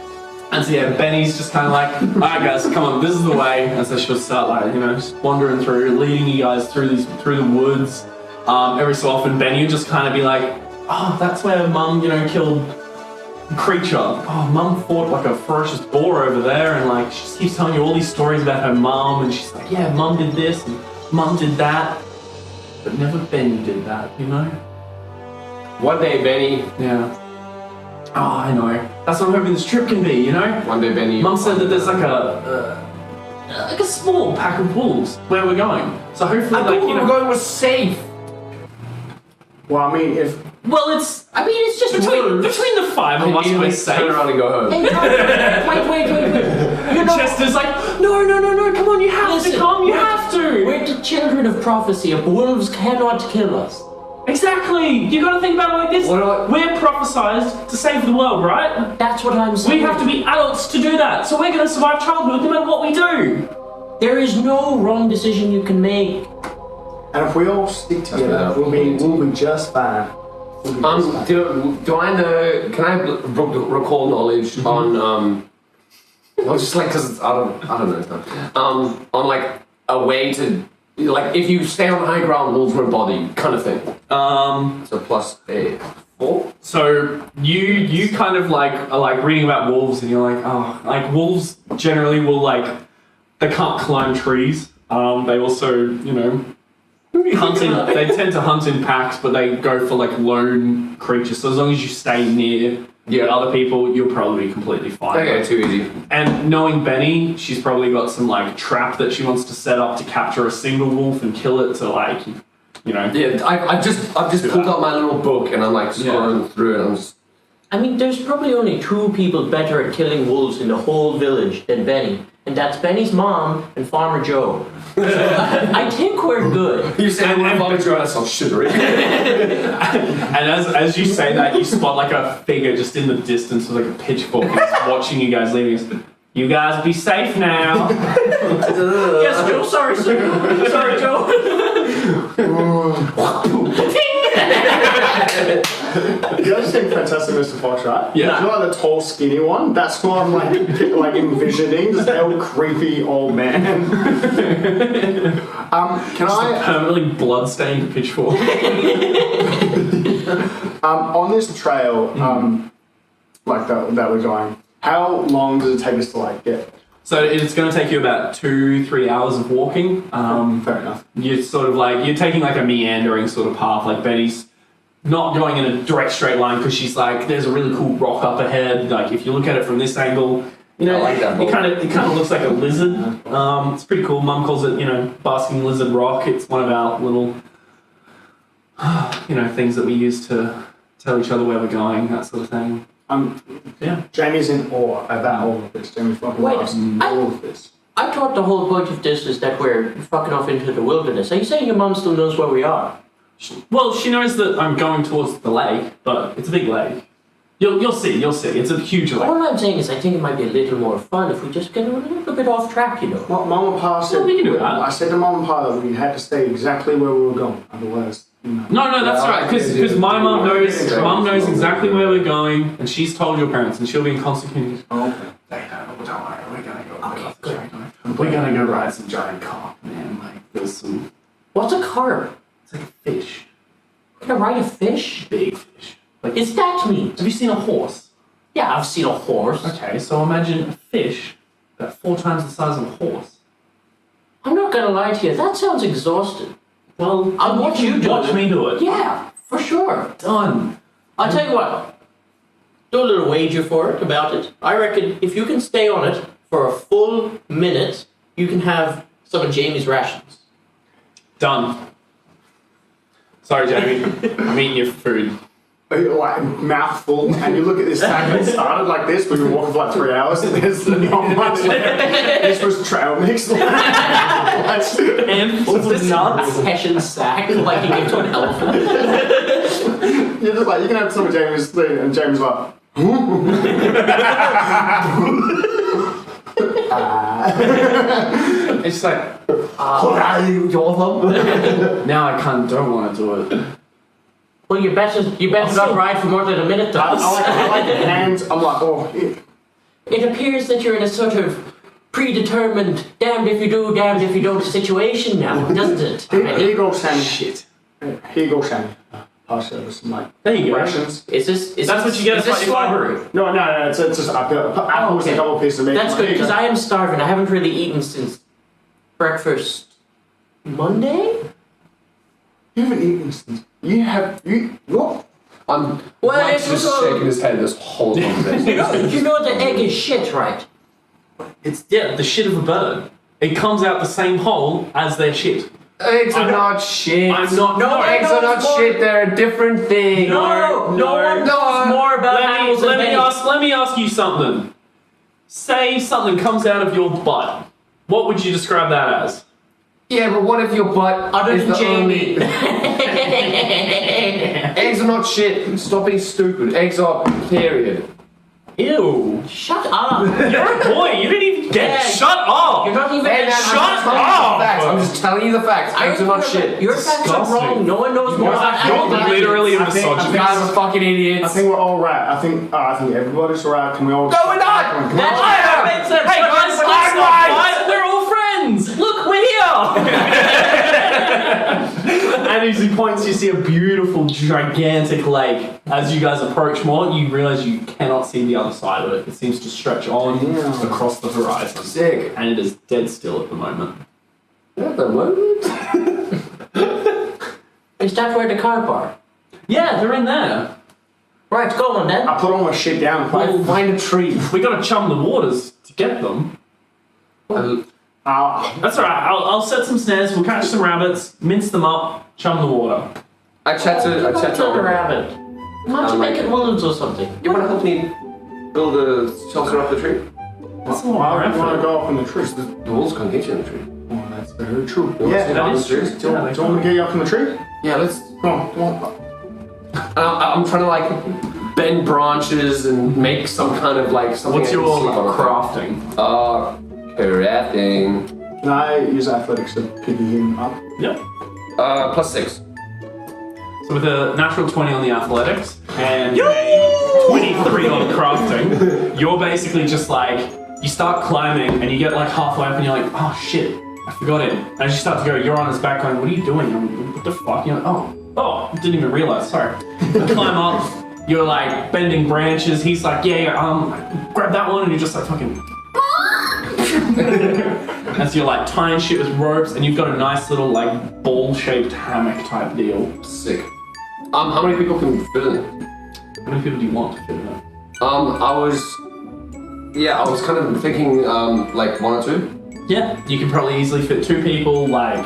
And so yeah, Benny's just kind of like, alright guys, come on, this is the way. And so she'll start like, just wandering through, leading you guys through the woods. Every so often, Benny would just kind of be like, oh, that's where Mum, killed a creature. Oh, Mum fought like a ferocious boar over there, and like she just keeps telling you all these stories about her mum, and she's like, yeah, Mum did this and Mum did that, but never Benny did that, One day, Benny. Yeah. Oh, I know. That's what I'm hoping this trip can be, One day, Benny. Mum said that there's like a small pack of wolves where we're going. So hopefully, I thought we were going was safe. Well, I mean, if well, it's just between the five of us, we're safe. Turn around and go home. Hey, wait. Chester's like, no, come on, you have to come, you have to. We're the children of prophecy. Wolves cannot kill us. Exactly. You got to think about it like this. We're prophesized to save the world, right? That's what I'm saying. We have to be adults to do that. So we're going to survive childhood no matter what we do. There is no wrong decision you can make. and if we all stick together, we'll be just fine. Do I know? Can I recall knowledge on well, just like because I don't know stuff. On like a way to like if you stay on high ground, wolves won't bother you, kind of thing. So plus 4. So you kind of like are like reading about wolves, and you're like, oh, like wolves generally will like they can't climb trees. They also, hunting. They tend to hunt in packs, but they go for like lone creatures. So as long as you stay near other people, you'll probably be completely fine. Okay, too easy. And knowing Benny, she's probably got some like trap that she wants to set up to capture a single wolf and kill it. To like, Yeah, I've just pulled out my little book and I'm like scrolling through it. And I'm just. I mean, there's probably only 2 people better at killing wolves in the whole village than Benny, and that's Benny's mom and Farmer Joe. So I think we're good. You say we're Farmer Joe, that's all sugary. And as you say that, you spot like a figure just in the distance with like a pitchfork and it's watching you guys leaving. You guys be safe now. Yes, Joe. Sorry, sir. Sorry, Joe. You guys think Fantastic Mr. Fox, right? Yeah. You know, like the tall, skinny one? That's what I'm like envisioning. This old, creepy old man. Can I... Permanently blood-stained pitchfork. on this trail, like that we're going, how long does it take us to like get? So it's going to take you about 2-3 hours of walking. Fair enough. You're sort of like, you're taking like a meandering sort of path. Like Betty's not going in a direct straight line because she's like, there's a really cool rock up ahead. Like if you look at it from this angle, I like that it kind of looks like a lizard. It's pretty cool. Mum calls it, basking lizard rock. It's one of our little, things that we use to tell each other where we're going, that sort of thing. Jamie's in awe about all of this. Jamie fucking loves all of this. I thought the whole point of this is that we're fucking off into the wilderness. Are you saying your mom still knows where we are? Well, she knows that I'm going towards the lake, but it's a big lake. You'll see. It's a huge lake. All I'm saying is I think it might be a little more fun if we just get a little bit off track, Well, Mum and Pa said... we can do that. I said to Mum and Pa that we had to stay exactly where we were going. Otherwise, No, that's right. Because my mum knows exactly where we're going, and she's told your parents, and she'll be in constant communication. Oh, okay. They don't worry. We're gonna go. Okay, good. We're gonna go ride some giant carp, man. Like there's some. What's a carp? It's like a fish, Can I ride a fish? big fish. Like It's that meat. have you seen a horse? Yeah, I've seen a horse. Okay, so imagine a fish about 4 times the size of a horse. I'm not gonna lie to you, that sounds exhausting. Well, I'll watch you do watch it. me do it. Yeah, for sure. Done. I'll tell you what. Do a little wager for it, about it. I reckon if you can stay on it for a full minute, you can have some of Jamie's rations. Done. Sorry, Jamie. I'm eating your food. Like mouthful, and you look at this sack that started like this, we've been walking for like 3 hours, and there's not much left. This was trail mix. Handfuls of nuts. A Hessian sack, like you give to an elephant. You're just like, you can have some of Jamie's thing, and Jamie's like, It's like, what are you, Jotham? now I don't want to do it. Well, you better not ride for more than a minute, though. I like the hands, I'm like, oh, yeah. It appears that you're in a sort of predetermined, damned if you do, damned if you don't situation now, doesn't it? Here you go, Sammy. Shit. Here you go, Sammy. Pass service, some like There you go. rations. Is this That's what you get Is at this 25. slobbery? No, it's just apples and a couple pieces of meat. That's good, because I am starving. I haven't really eaten since breakfast Monday? You haven't eaten since. What? I'm Well, Mike's it's just also- shaking his head this whole time. You know the egg is shit, right? It's the shit of a bird. It comes out the same hole as their shit. Eggs are not shit. I'm not. No, Eggs I know are not it's more- shit. They're a different thing. No one knows more about animals than me. Let me ask you something. Say something comes out of your butt. What would you describe that as? Yeah, but what if your butt Other is than the Jamie. only... Eggs are not shit. Stop being stupid. Eggs are period. Ew. Shut up. You're a boy. You didn't even get. Yeah. Shut up. You're not even. Hey, man, Shut I'm just telling you up! the facts. I'm just telling you the facts. Eggs are not shit. Your facts are Disgusting. wrong. No one knows more about You're animals. literally a I think- misogynist. You guys are fucking I idiots. think we're all right. I think everybody's right. Can we all? No, we're not. Come on. Hey guys, let's not fight. We're all friends. Look, we're here. And as he points, you see a beautiful, gigantic lake. As you guys approach more, you realize you cannot see the other side of it. It seems to stretch on Yeah. across the horizon. Sick. And it is dead still at the moment. At the moment. Is that where the carp are? Yeah, they're in there. Right, go on then. I put all my shit down. We'll find a tree. We gotta chum the waters to get them. That's alright. I'll set some snares. We'll catch some rabbits, mince them up, chum the water. I chat to the rabbit. Why don't you make it wolves or something? You want to help me build a shelter up the tree? That's a Why lot would of you want to effort. go up in the tree? The wolves can't get you in the tree. Oh, that's very true. You want to sit Yeah, down in is the trees? do you want me to get you up in the tree? Yeah, let's. Come on, come on. I'm trying to like bend branches and make some kind of like something. What's I can your sleep on. crafting? Crafting. Can I use athletics to pick him up? Yep. +6. So with a natural 20 on the athletics and a 23 on crafting, you're basically just like, you start climbing and you get like halfway up and you're like, oh shit, I forgot it. And as you start to go, you're on his back going, what are you doing? I'm like, what the fuck? You're like, oh, didn't even realize, sorry. You climb up, you're like bending branches, he's like, yeah, grab that one, and you're just like fucking... As you're like tying shit with ropes, and you've got a nice little like ball-shaped hammock type deal. Sick. How many people can fit in it? How many people do you want to fit in it? I was kind of thinking like 1 or 2. Yeah, you could probably easily fit 2 people, like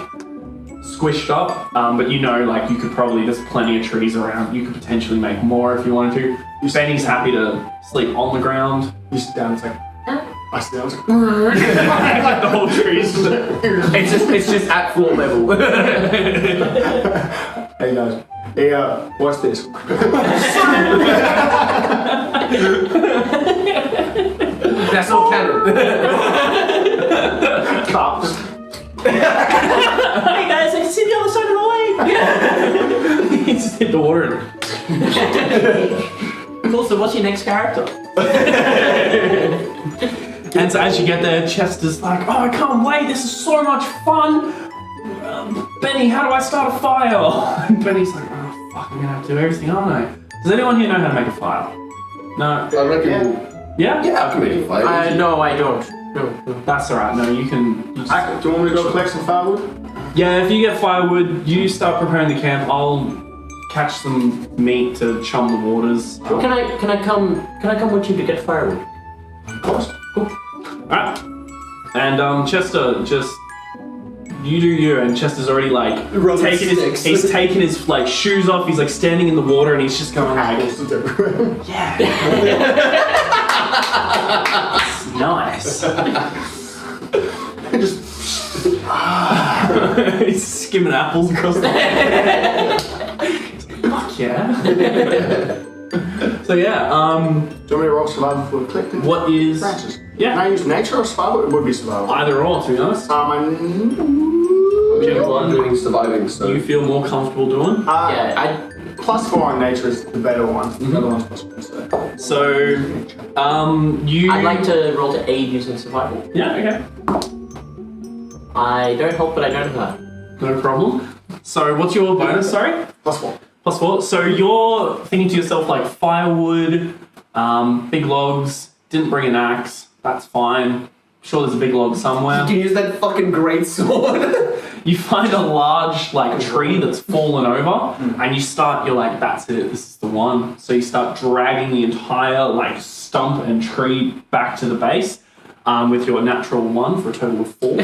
squished up. But you know, like you could probably, there's plenty of trees around. You could potentially make more if you wanted to. Benny's happy to sleep on the ground. You sit down, it's like, I sit down, it's like, Like the whole tree's just... It's just at floor level. hey guys, hey, what's this? That's not canon. Cops. Hey guys, I can see the other side of the lake. He just hit the water. Cool, so what's your next character? And so as you get there, Chester's like, oh, I can't wait, this is so much fun. Benny, how do I start a fire? And Benny's like, oh, fuck, I'm gonna have to do everything, aren't I? Does anyone here know how to make a fire? No? I reckon. Yeah? Yeah, I can make a fire. No, I don't. No. That's alright, no, you can... Do you want me to go collect some firewood? Yeah, if you get firewood, you start preparing the camp, I'll catch some meat to chum the waters. Can I come with you to get firewood? Of course. Alright. And Chester, just you do you, and Chester's already like he's taken his like shoes off, he's like standing in the water and he's just going like, yeah. Nice. Just He's skimming apples across the fuck yeah. So yeah, do you want me to roll survival for collecting what is branches? yeah. Can I use nature or survival? It would be survival. Either or, to be honest. I'm doing surviving, so. You feel more comfortable doing? Yeah, +4 on nature is the better one. The other one's +4. So. You I'd like to roll to aid using survival. Yeah, okay. I don't help, but I don't hurt. No problem. So what's your bonus, sorry? +4. +4. So you're thinking to yourself like firewood, big logs, didn't bring an axe, that's fine. Sure there's a big log somewhere. You can use that fucking great sword. You find a large like tree that's fallen over and you're like, that's it, this is the one. So you start dragging the entire like stump and tree back to the base with your natural 1 for a total of 4.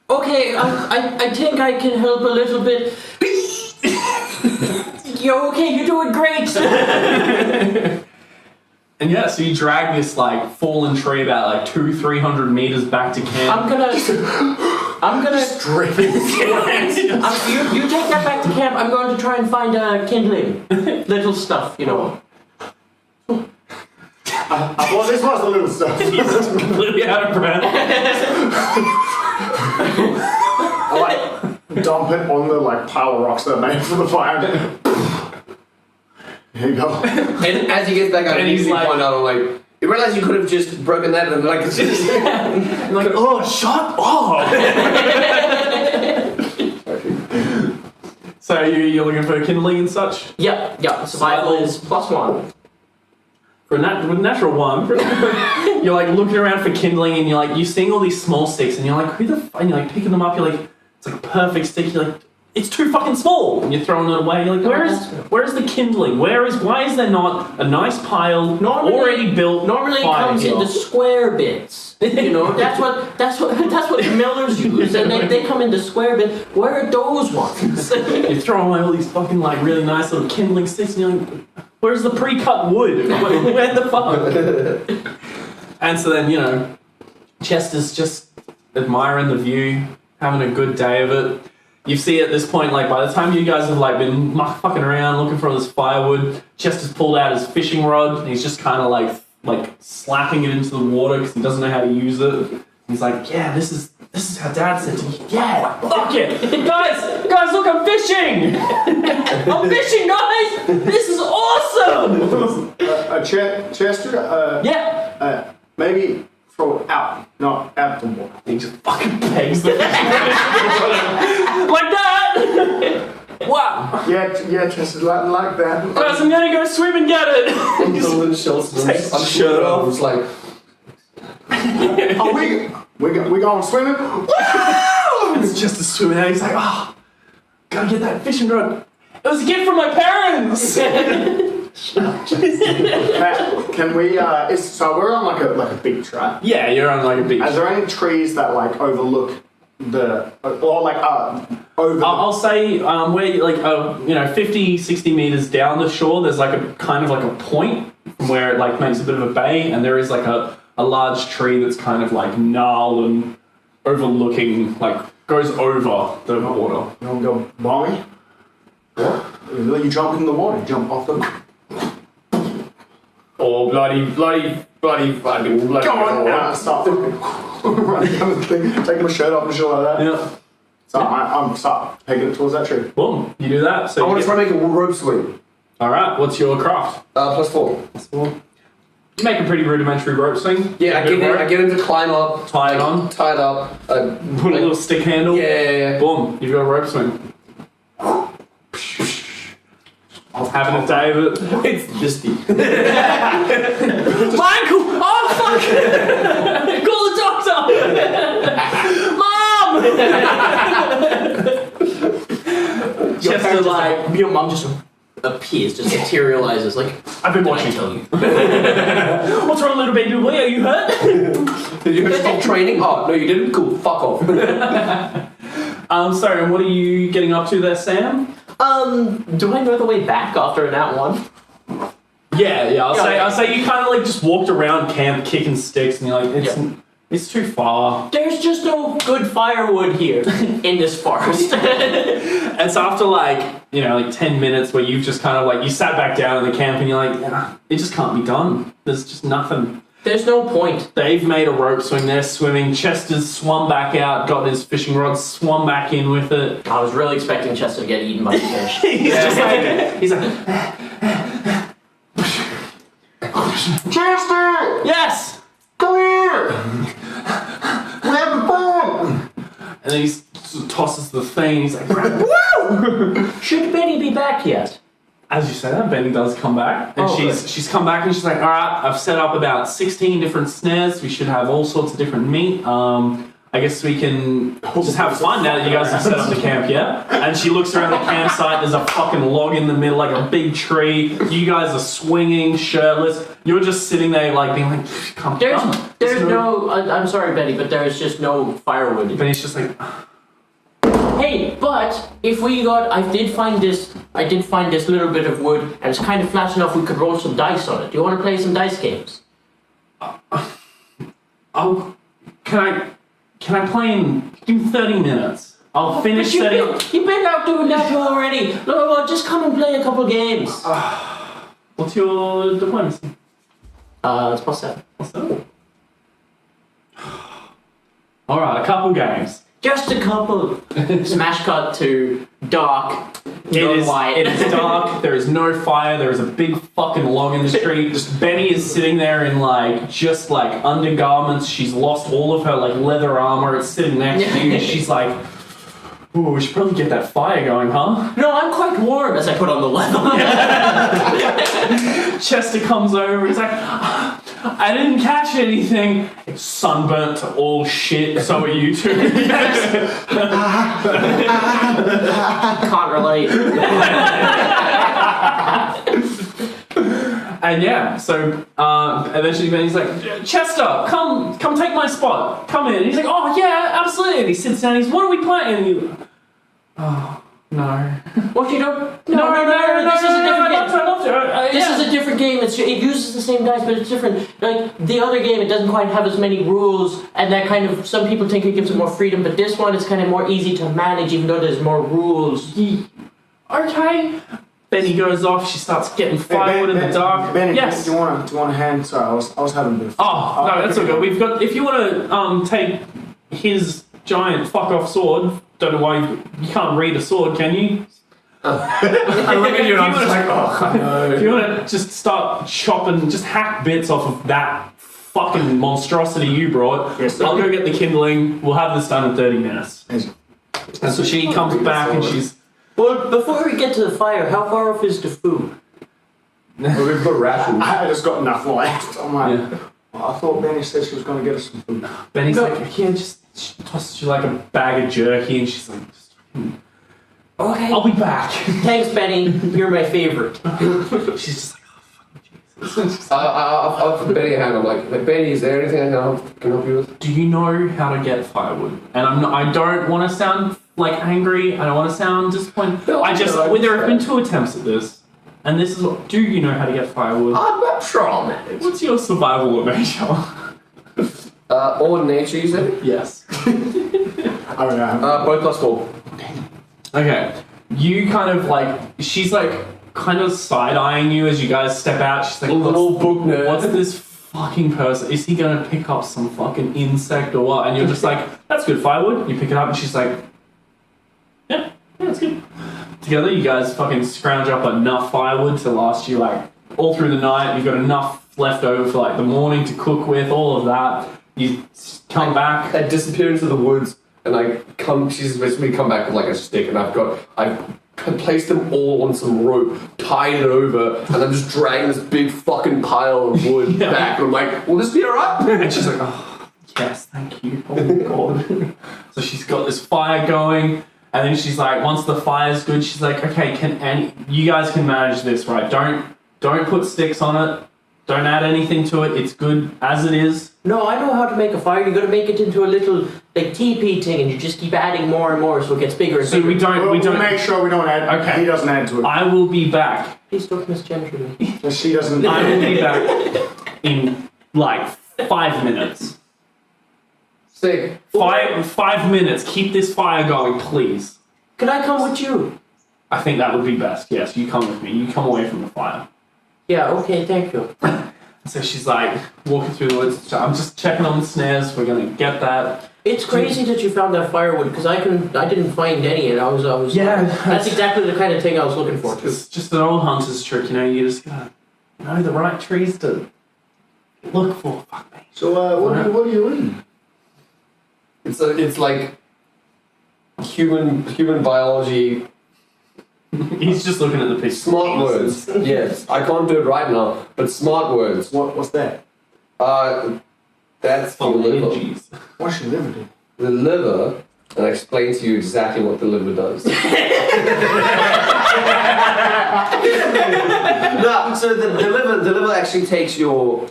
I think I can help a little bit. You're okay, you're doing great. And yeah, so you drag this like fallen tree about like 200-300 meters back to camp. I'm gonna Straight. you take that back to camp. I'm going to try and find kindling, little stuff, you know. Well, this was the little stuff. He's completely out of breath. I like dump it on the like pile of rocks that I made for the fire. Here you go. And as he gets back out, And he's he's like- point out, I'm like, you realize you could have just broken that and like, it's just. I'm like, oh, shut up! So you're looking for kindling and such? Yeah. Survival is +1. with natural one, you're like looking around for kindling, and you're seeing all these small sticks, and you're like, who the fuck? And you're like picking them up. You're like, it's like a perfect stick. You're like, it's too fucking small, and you're throwing it away. You're like, where's the kindling? Why is there not a nice pile already built? Normally it comes in the square bits. You know, that's what the millers use, and they come in the square bit. Where are those ones? You're throwing away all these fucking like really nice little kindling sticks, and you're like, where's the pre-cut wood? Where the fuck? And so then, you know, Chester's just admiring the view, having a good day of it. You see at this point, like, by the time you guys have, like, been fucking around looking for all this firewood, Chester's pulled out his fishing rod, and he's just kind of, like slapping it into the water because he doesn't know how to use it. He's like, yeah, this is how Dad said to me. Yeah, fuck it. Guys, look, I'm fishing! I'm fishing, guys! This is awesome! Chester? Yeah. Maybe throw it out, not at the water. He just fucking pegs the like that! Wow. Yeah, Chester, like that. Guys, I'm gonna go swim and get it! Golden shells. Takes his shirt off. It's like, Oh, we going swimming? It's just a swimming out. He's like, oh, gotta get that fishing rod. It was a gift from my parents! Matt, can we? So we're on like a beach, right? Yeah, you're on like a beach. Are there any trees that like overlook the or like over? I'll say where like 50, 60 meters down the shore, there's like a kind of like a point where it like makes a bit of a bay, and there is like a large tree that's kind of like gnarled and overlooking, like goes over the water. You want to go bombing? What? You jump in the water. You jump off the. Oh, bloody. Go on! Stop. Taking my shirt off and shit like that. Yeah. So I'm start pegging it towards that tree. Boom. You do that. So I want to try to make a rope swing. All right. What's your craft? +4. You make a pretty rudimentary rope swing. Yeah, I get him to climb up. Tie it on. Tie it up. Put a little stick handle. Yeah. Boom. You've got a rope swing. Having a day of it. It's this deep. My ankle! Oh, fuck! Call the doctor! Mom! Chester, like, your mom just appears, just materializes, like, I've been watching. tell you. What's wrong, little baby boy? Are you hurt? Did you stop training? Oh, no, you didn't? Cool. Fuck off. Sorry, and what are you getting up to there, Sam? Do I know the way back after that one? Yeah. I'll say you kind of like just walked around camp kicking sticks, and you're like, it's too far. There's just no good firewood here in this forest. And so after like 10 minutes where you've just kind of like, you sat back down in the camp and you're like, it just can't be done. There's just nothing. There's no point. They've made a rope swing, they're swimming. Chester's swum back out, got his fishing rod, swum back in with it. I was really expecting Chester to get eaten by the fish. He's like, Chester! yes! Come here! We have a bomb! And then he sort of tosses the thing, he's like, woo! Should Benny be back yet? As you say that, Benny does come back, and she's come back and she's like, all right, I've set up about 16 different snares. We should have all sorts of different meat. I guess we can just have fun now that you guys have set up the camp, yeah? And she looks around the campsite. There's a fucking log in the middle, like a big tree. You guys are swinging, shirtless. You're just sitting there, like being like, come on. There's no. I'm sorry, Benny, but there's just no firewood. Benny's just like. Hey, but if we got, I did find this little bit of wood, and it's kind of flat enough we could roll some dice on it. Do you want to play some dice games? Can I play in 30 minutes? I'll finish setting up. You've been out doing that already. No, just come and play a couple games. What's your diplomacy? It's +7. What's that? Alright, a couple games. Just a couple. Smash cut to dark. White. It is dark. There is no fire. There is a big fucking log in the street. Just Benny is sitting there in just undergarments. She's lost all of her leather armor. It's sitting next to you. She's like, Ooh, we should probably get that fire going, huh? No, I'm quite warm as I put on the leather. Chester comes over, he's like, I didn't catch anything. It's sunburnt to all shit, so are you two. Can't relate. And yeah, so eventually Benny's like, Chester, come take my spot. Come in. And he's like, oh yeah, absolutely. And he sits down. He's, what are we playing? And you, oh no. What you don't? No, This is a different game. I love to. This is a different game. It uses the same dice, but it's different. Like the other game, it doesn't quite have as many rules, and that kind of some people think it gives it more freedom. But this one is kind of more easy to manage, even though there's more rules. Okay. Benny goes off. She starts getting firewood in the dark. Benny, yes. do you want a hand? Sorry, I was having a bit of fun. Oh no, that's all good. We've got. If you want to take his giant fuck off sword. Don't know why you can't read a sword, can you? I look at you and I'm just like, oh no. If you want to just start chopping, just hack bits off of that fucking monstrosity you brought, Yes, I'll go get the kindling. We'll have this done in 30 minutes. Easy. And so she comes back and she's. Well, before we get to the fire, how far off is the food? Well, we've got rations. I just got enough left. I'm like, Yeah. I thought Benny said she was going to get us some food. Benny's like, yeah, just she tosses you like a bag of jerky, and she's like, Okay. I'll be back. Thanks, Benny. You're my favorite. She's just like, oh fucking Jesus. I'll put Benny a hand. I'm like, Benny, is there anything I can help you with? Do you know how to get firewood? And I don't want to sound like angry. I don't want to sound disappointed. No, there have been understand. 2 attempts at this, and this is what. Do you know how to get firewood? I'm sure I'll manage. What's your survival measure? All in nature, you said? Yes. Oh yeah. Both plus 4. Okay. You kind of like. She's like kind of side eyeing you as you guys step out. She's like, Little book nerd. What's this fucking person? Is he gonna pick up some fucking insect or what? And you're just like, that's good firewood. You pick it up, and she's like, yeah, it's good. Together, you guys fucking scrounge up enough firewood to last you like all through the night. You've got enough left over for like the morning to cook with. All of that. You come back. I disappear into the woods, and she's basically come back with like a stick, and I've placed them all on some rope, tied it over, and I'm just dragging this big fucking pile of wood back, and I'm like, will this be alright? And she's like, oh, yes, thank you. Oh my god. So she's got this fire going, and then she's like, once the fire's good, she's like, okay, you guys can manage this, right? Don't put sticks on it. Don't add anything to it. It's good as it is. No, I know how to make a fire. You got to make it into a little like teepee thing, and you just keep adding more and more, so it gets bigger and So bigger. we don't. We'll make sure we don't add. Okay. He doesn't add to it. I will be back. Please don't misgender me. So she doesn't. I will be back in like 5 minutes. Sick. 5 minutes. Keep this fire going, please. Can I come with you? I think that would be best. Yes, you come with me. You come away from the fire. Yeah. Okay. Thank you. So she's like walking through the woods. I'm just checking on the snares. We're gonna get that. It's crazy that you found that firewood because I didn't find any, and I was. Yeah, That's exactly the kind of thing I was looking for too. It's just an old hunter's trick, you know. You just gotta know the right trees to look for. Fuck me. So what are you eating? It's like human biology. He's just looking at the picture. Smart words. Yes, I can't do it right now, but smart words. What's that? That's the liver. Jeez. What's your liver do? The liver, and I explain to you exactly what the liver does. No, so the liver actually takes your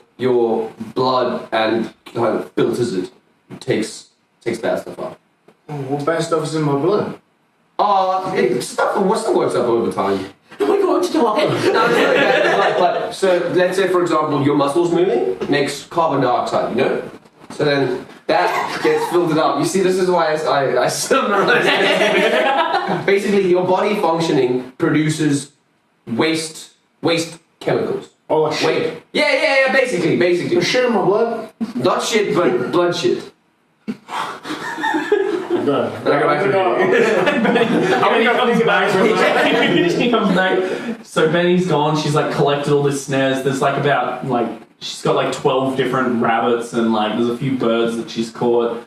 blood and kind of filters it. Takes bad stuff out. Oh, what bad stuff is in my blood? Stuff works up over time. Am I going to die? No, it's really bad. But so let's say, for example, your muscles moving makes carbon dioxide, you know? So then that gets filtered up. You see, this is why I summarize it. Basically, your body functioning produces waste chemicals. Oh, shit. Yeah, basically. There's shit in my blood? Not shit, but blood shit. Good. And I go back to He comes back. So Benny's gone. She's like collected all this snares. There's like she's got like 12 different rabbits and like there's a few birds that she's caught.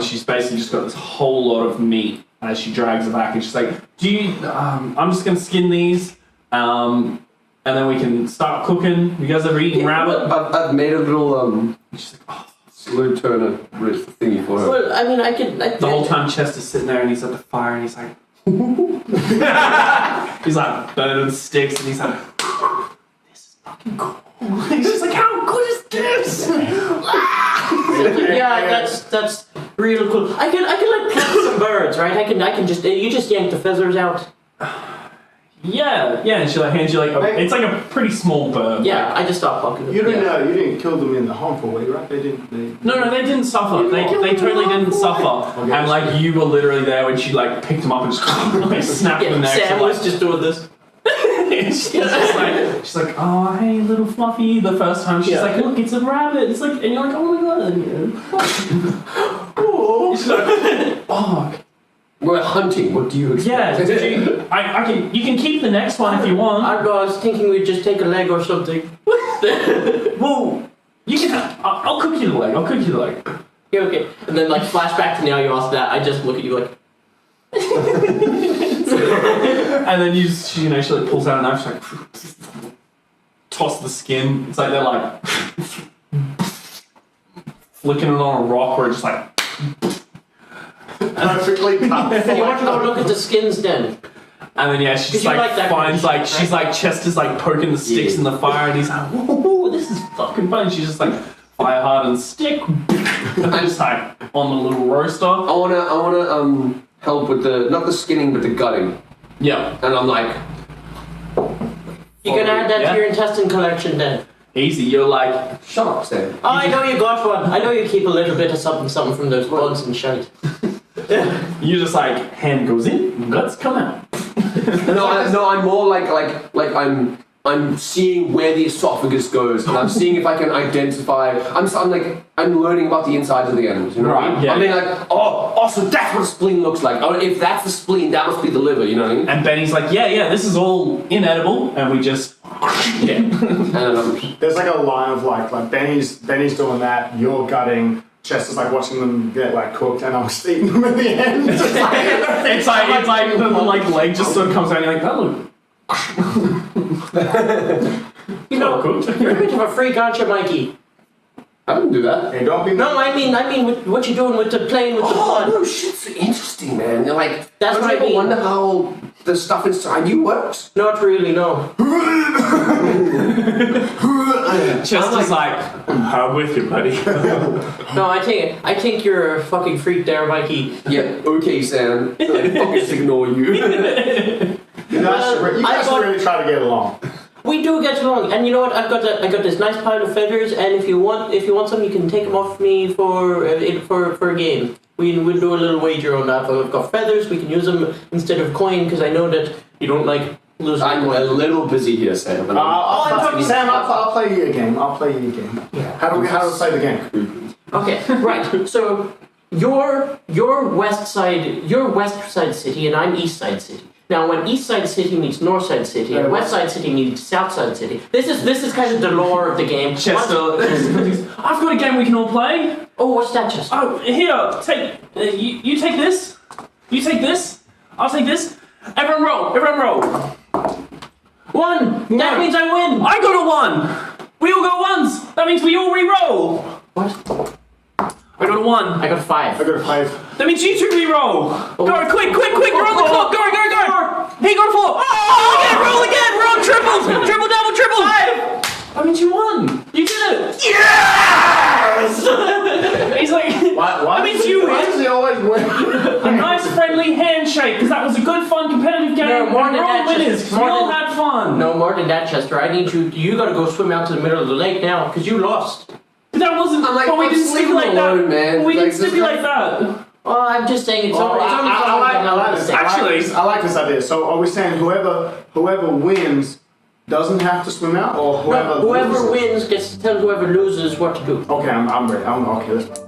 She's basically just got this whole lot of meat as she drags it back, and she's like, "Do you? I'm just gonna skin these, and then we can start cooking. You guys ever eaten rabbit?" I've made a little She's like, "Oh." slow turner wrist thingy for her. Well, I mean, The whole time Chester's sitting there and he's at the fire and he's like, he's like burning sticks and he's like, this is fucking cool. He's just like, how good is this? yeah, that's real cool. I can like pet some birds, right? I can just you just yank the feathers out. Yeah, and she like hands you like it's like a pretty small bird. Yeah, I just stopped fucking them. You didn't kill them in the harmful way, right? They didn't. No, they didn't suffer. They totally didn't suffer. Okay. And like you were literally there when she like picked them up and just like, snapped them neck. Sam was just doing this. she's like, oh hey little Fluffy. The first time she's like, look, it's a rabbit. It's like, and you're like, oh my god. She's like, oh. We're hunting. What do you expect? Yeah, you can keep the next one if you want. I was thinking we'd just take a leg or something. Well, you can. I'll cook you the leg. Yeah, okay. And then like flashback to now you asked that. I just look at you like. And then she like pulls out a knife. She's like, toss the skin. It's like they're like flicking it on a rock, or just like. Perfectly cut. You want to go look at the skins then? And then she's like that finds kind of like shit, she's like Chester's like poking the sticks in the fire, and he's like, whoa, this is fucking fun. She's just like fire hardened stick, and just like on the little roaster. I wanna help with not the skinning but the gutting. Yeah, and I'm like, you can add that to your intestine collection then. easy. You're like, shut up, Sam. Oh, I know you got one. I know you keep a little bit of something from those bugs and shite. you just like hand goes in, guts come out. No, I'm more like I'm seeing where the esophagus goes, and I'm seeing if I can identify. I'm learning about the insides of the animals. You know what I mean? Yeah. I'm being like, so that's what a spleen looks like. Oh, if that's the spleen, that must be the liver. You know what I mean? And Benny's like, yeah, this is all inedible, and we just And then There's like a line of like Benny's doing that. You're gutting. Chester's like watching them get like cooked, and I'm just eating them at the end. it's like the leg just sort of comes out, and you're like, that look. You know, cooked. you're a bit of a freak, aren't you, Mikey? I didn't do that. Hey, don't be. No, I mean, with what you're doing with the playing with the blood. No, shit's interesting, man. You're like, That's don't what you I ever mean. wonder how the stuff inside you works? Not really, no. Chester's like, I'm with you, buddy. No, I think you're a fucking freak there, Mikey. Yeah, okay, Sam. I'll just ignore you. You guys really try to get along. We do get along, and you know what? I got this nice pile of feathers, and if you want some, you can take them off me for a game. We'll do a little wager on that. I've got feathers. We can use them instead of coin because I know that you don't like losing. I'm a little busy here, Sam. Sam, I'll play you a game. Yeah. How do we play the game? Okay, right. So you're west side city, and I'm east side city. Now, when East Side City meets North Side City, and West Side City meets South Side City, this is kind of the lore of the game. Chester, I've got a game we can all play. Oh, what's that, Chester? Oh, here, take. You take this. You take this. I'll take this. Everyone roll. 1. That means I win. I got a 1. We all got 1s. That means we all re-roll. What? I got a 1. I got 5. I got a 5. That means you 2 re-roll. Oh. Go, quick, you're on the clock. Go. He got a 4. Roll again. We're on triples. Triple, double, triple. 5. That means you won. You did it. Yes! He's like, Why that means you Why win. does he always win? A nice friendly handshake, because that was a good, fun, competitive game. No, more and than we're all that, winners, just- 'cause we all had fun. No, more than that, Chester. I need you gotta go swim out to the middle of the lake now, because you lost. But that wasn't. I'm like, but we I'm didn't sleeping stipulate alone, that. man. But we Like, didn't stipulate that. Oh, I'm just saying it's only I like this. Actually- I like this idea. So are we saying whoever wins doesn't have to swim out, or whoever loses? wins gets to tell whoever loses what to do. Okay, I'm ready. Okay, let's.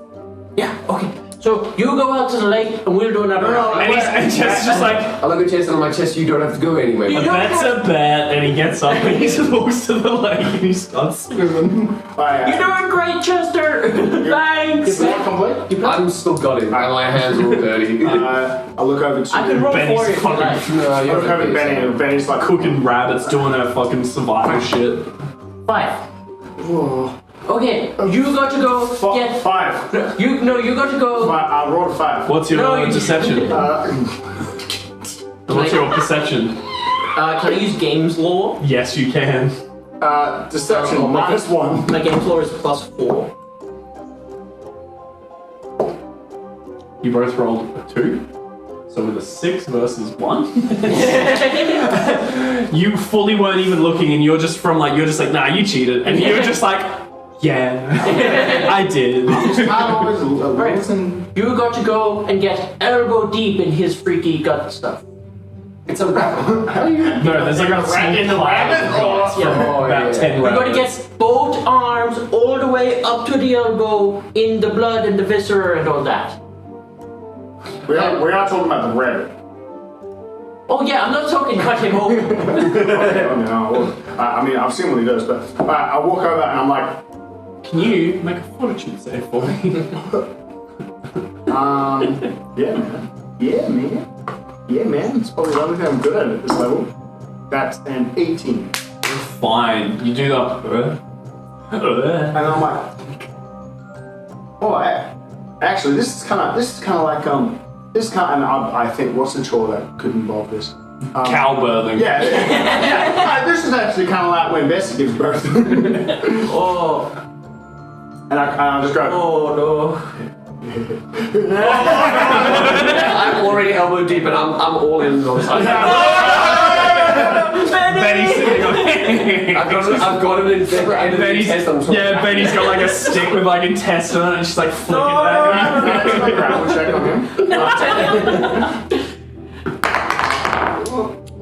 Yeah, okay. So you go out to the lake and we'll do another round. And Chester's just like, I look at Chester and I'm like, Chester, you don't have to go anywhere. You a don't bet's a bet, and he gets up and he just walks to the lake and he starts swimming. You're doing great, Chester! Thanks! Is that complete? I'm still got it, and my hands are all dirty. I look over to I can roll Benny's for you if you fucking like. No, I you look over to Benny, and Benny's like, Cooking rabbits, doing her fucking survival shit. 5. whoa. Okay, you got to go get... 5. You got to go... I rolled a 5. What's your No, you- deception? What's your perception? can I use games law? Yes, you can. Deception, Oh, my -1. My games law is +4. You both rolled a 2. So with a 6 versus 1, you fully weren't even looking, and you're just like, nah, you cheated, and you're just like, yeah, I did. I always listen. You got to go and get elbow deep in his freaky gut stuff. It's a rabbit. How do you? No, there's like a rat in the rabbit. Yeah. About 10 You got to rabbits. get both arms all the way up to the elbow in the blood and the viscera and all that. We are talking about the rabbit. Oh yeah, I'm not talking cut him open. Okay, I mean, I've seen what he does, but I walk over and I'm like, Can you make a fortitude save for me? yeah, man. It's probably the only thing I'm good at this level. That's an 18. Fine. You do the. And I'm like, oh, actually, this is kind of like and I think what's the chore that could involve this? Cow birthing. Yeah. This is actually kind of like when Bessie gives birth. Oh, And I just go, oh no. I'm already elbow deep, and I'm all in those. Benny's sitting on I've got him in Benny's, yeah, Benny's got like a stick with like intestine on it, and she's like flicking back. Can I grapple check on him?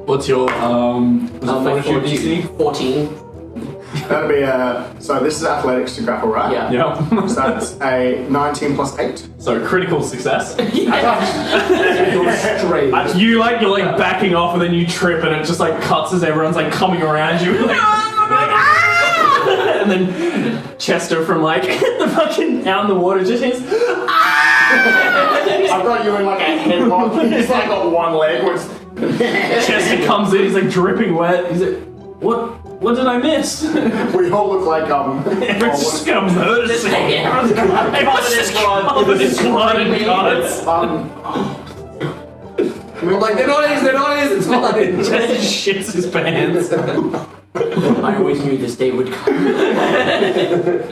What's your My fortitude DC? 14. That'd be so this is athletics to grapple, right? Yeah. Yep. So that's a 19 plus 8. So critical success. Straight. You're like backing off, and then you trip, and it just like cuts as everyone's like coming around you. Like, and then Chester from like the fucking out in the water just hits. I've got you in like a headlock. He's like got one leg. Chester comes in, he's like dripping wet. He's like, what did I miss? We all look like Everyone's just gonna murder us. Everyone's just covered in blood and guts. I'm like, they're not his, it's fine. Chester shits his pants. I always knew this day would come.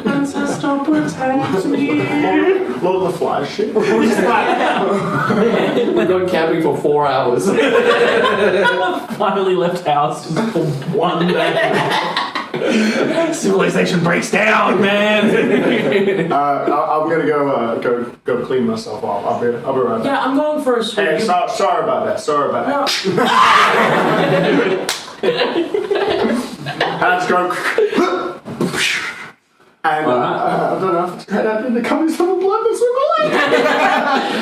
Ancestor protect me. Lord of the Flies shit. We're just like, We've gone camping for 4 hours. Finally left house just for one day. Civilization breaks down, man. I'm gonna go clean myself off. I'll be right back. Yeah, I'm going for a swim. Hey, sorry about that. I just go. And I don't know if it's a great idea to come in some blood that's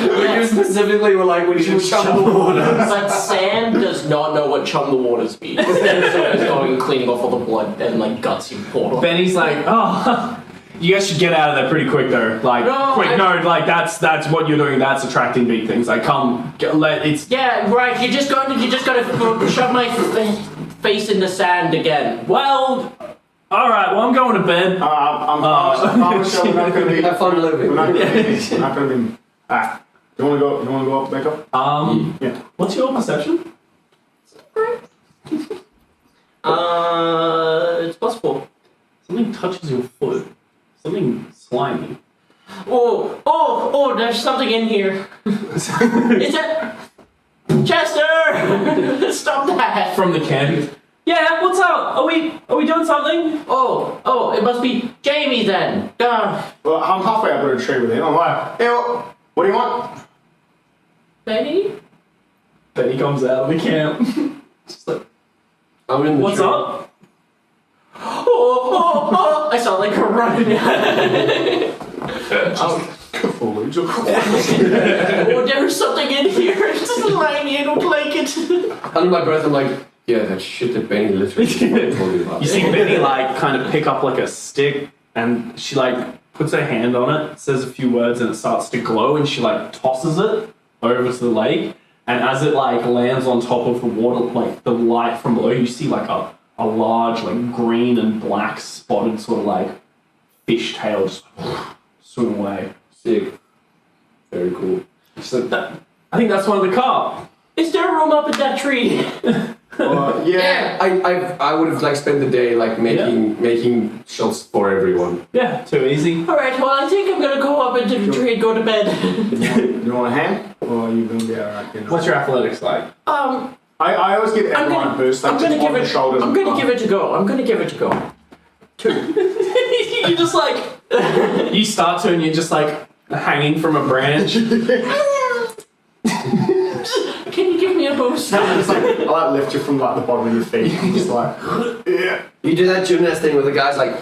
But you specifically were like, when you should chum the water. But Sam does not know what chum the waters means. So he's going and cleaning off all the blood and like guts you poured off. Benny's like, oh, you guys should get out of there pretty quick though. Like, that's what you're doing. That's attracting big things. Like, it's. Yeah, right. You just gotta shove my face in the sand again. Well, all right. Well, I'm going to bed. I'm sure we're not gonna be. Have fun living. We're not gonna be. Ah, you wanna go up, back up? Yeah. What's your perception? It's +4. Something touches your foot. Something slimy. Oh, there's something in here. Is that Chester? Stop that. From the can. Yeah, what's up? Are we doing something? Oh, it must be Jamie then. Well, I'm halfway up the tree with him. I'm like, hey, what do you want? Betty? Benny comes out of the camp. Just like, I'm in the what's tree. up? Oh, I sound like a running. Fully. Oh, there's something in here. It's just slimy. I don't like it. Under my breath, I'm like, yeah, that shit that Benny literally told me about. You see Benny like kind of pick up like a stick, and she like puts her hand on it, says a few words, and it starts to glow, and she like tosses it over to the lake, and as it like lands on top of the water, like the light from below, you see like a large like green and black spotted sort of like fish tail just swim away. Sick. Very cool. So I think that's one of the carp. Is there a room up in that tree? Yeah. I would have like spent the day like making shots for everyone. Yeah, too easy. Alright, well, I think I'm gonna go up into the tree and go to bed. You want a hand? Or are you going to be alright? You know? What's your athletics like? I always give everyone a boost. Like, I'm gonna just on give the it. shoulders I'm and gonna arms. give it a go. I'm gonna give it a go. 2. You're just like. You start to, and you're just like hanging from a branch. Can you give me a boost? It's like, I like lift you from like the bottom of your feet. I'm just like, yeah. You do that gymnast thing where the guy's like,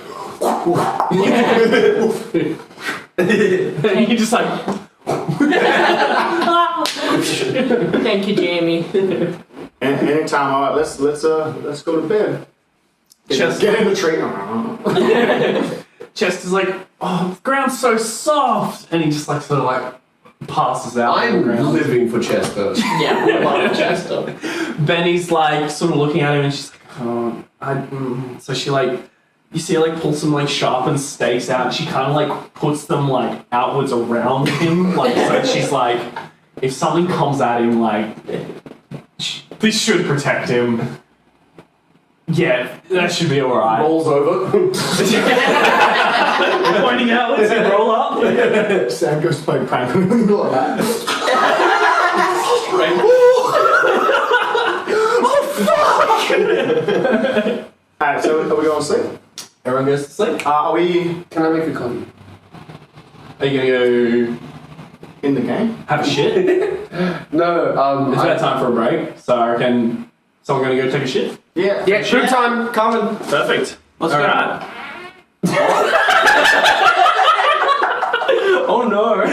And you're just like, Thank you, Jamie. Anytime, alright, let's go to bed. Chest. Get in the tree. Chester's like, oh, the ground's so soft, and he just like sort of like passes out. on the I'm ground. living for Chester. Yeah, we love Chester. Benny's like sort of looking at him, and she's like, oh, so she like, you see her like pull some like sharpened stakes out, and she kind of like puts them like outwards around him, like so she's like, if something comes at him, like this should protect him. Yeah, that should be alright. Rolls over. Pointing outwards and roll up. Sam goes to play prank like that. Alright, so are we going to sleep? Everyone goes to sleep. Are we Can I make a coffee? Are you gonna go in the game? have a shit? No, It's about time for a break, so I reckon someone gonna go take a shit. Yeah. yeah, true time, coming. Perfect. Let's All go. right. Oh no.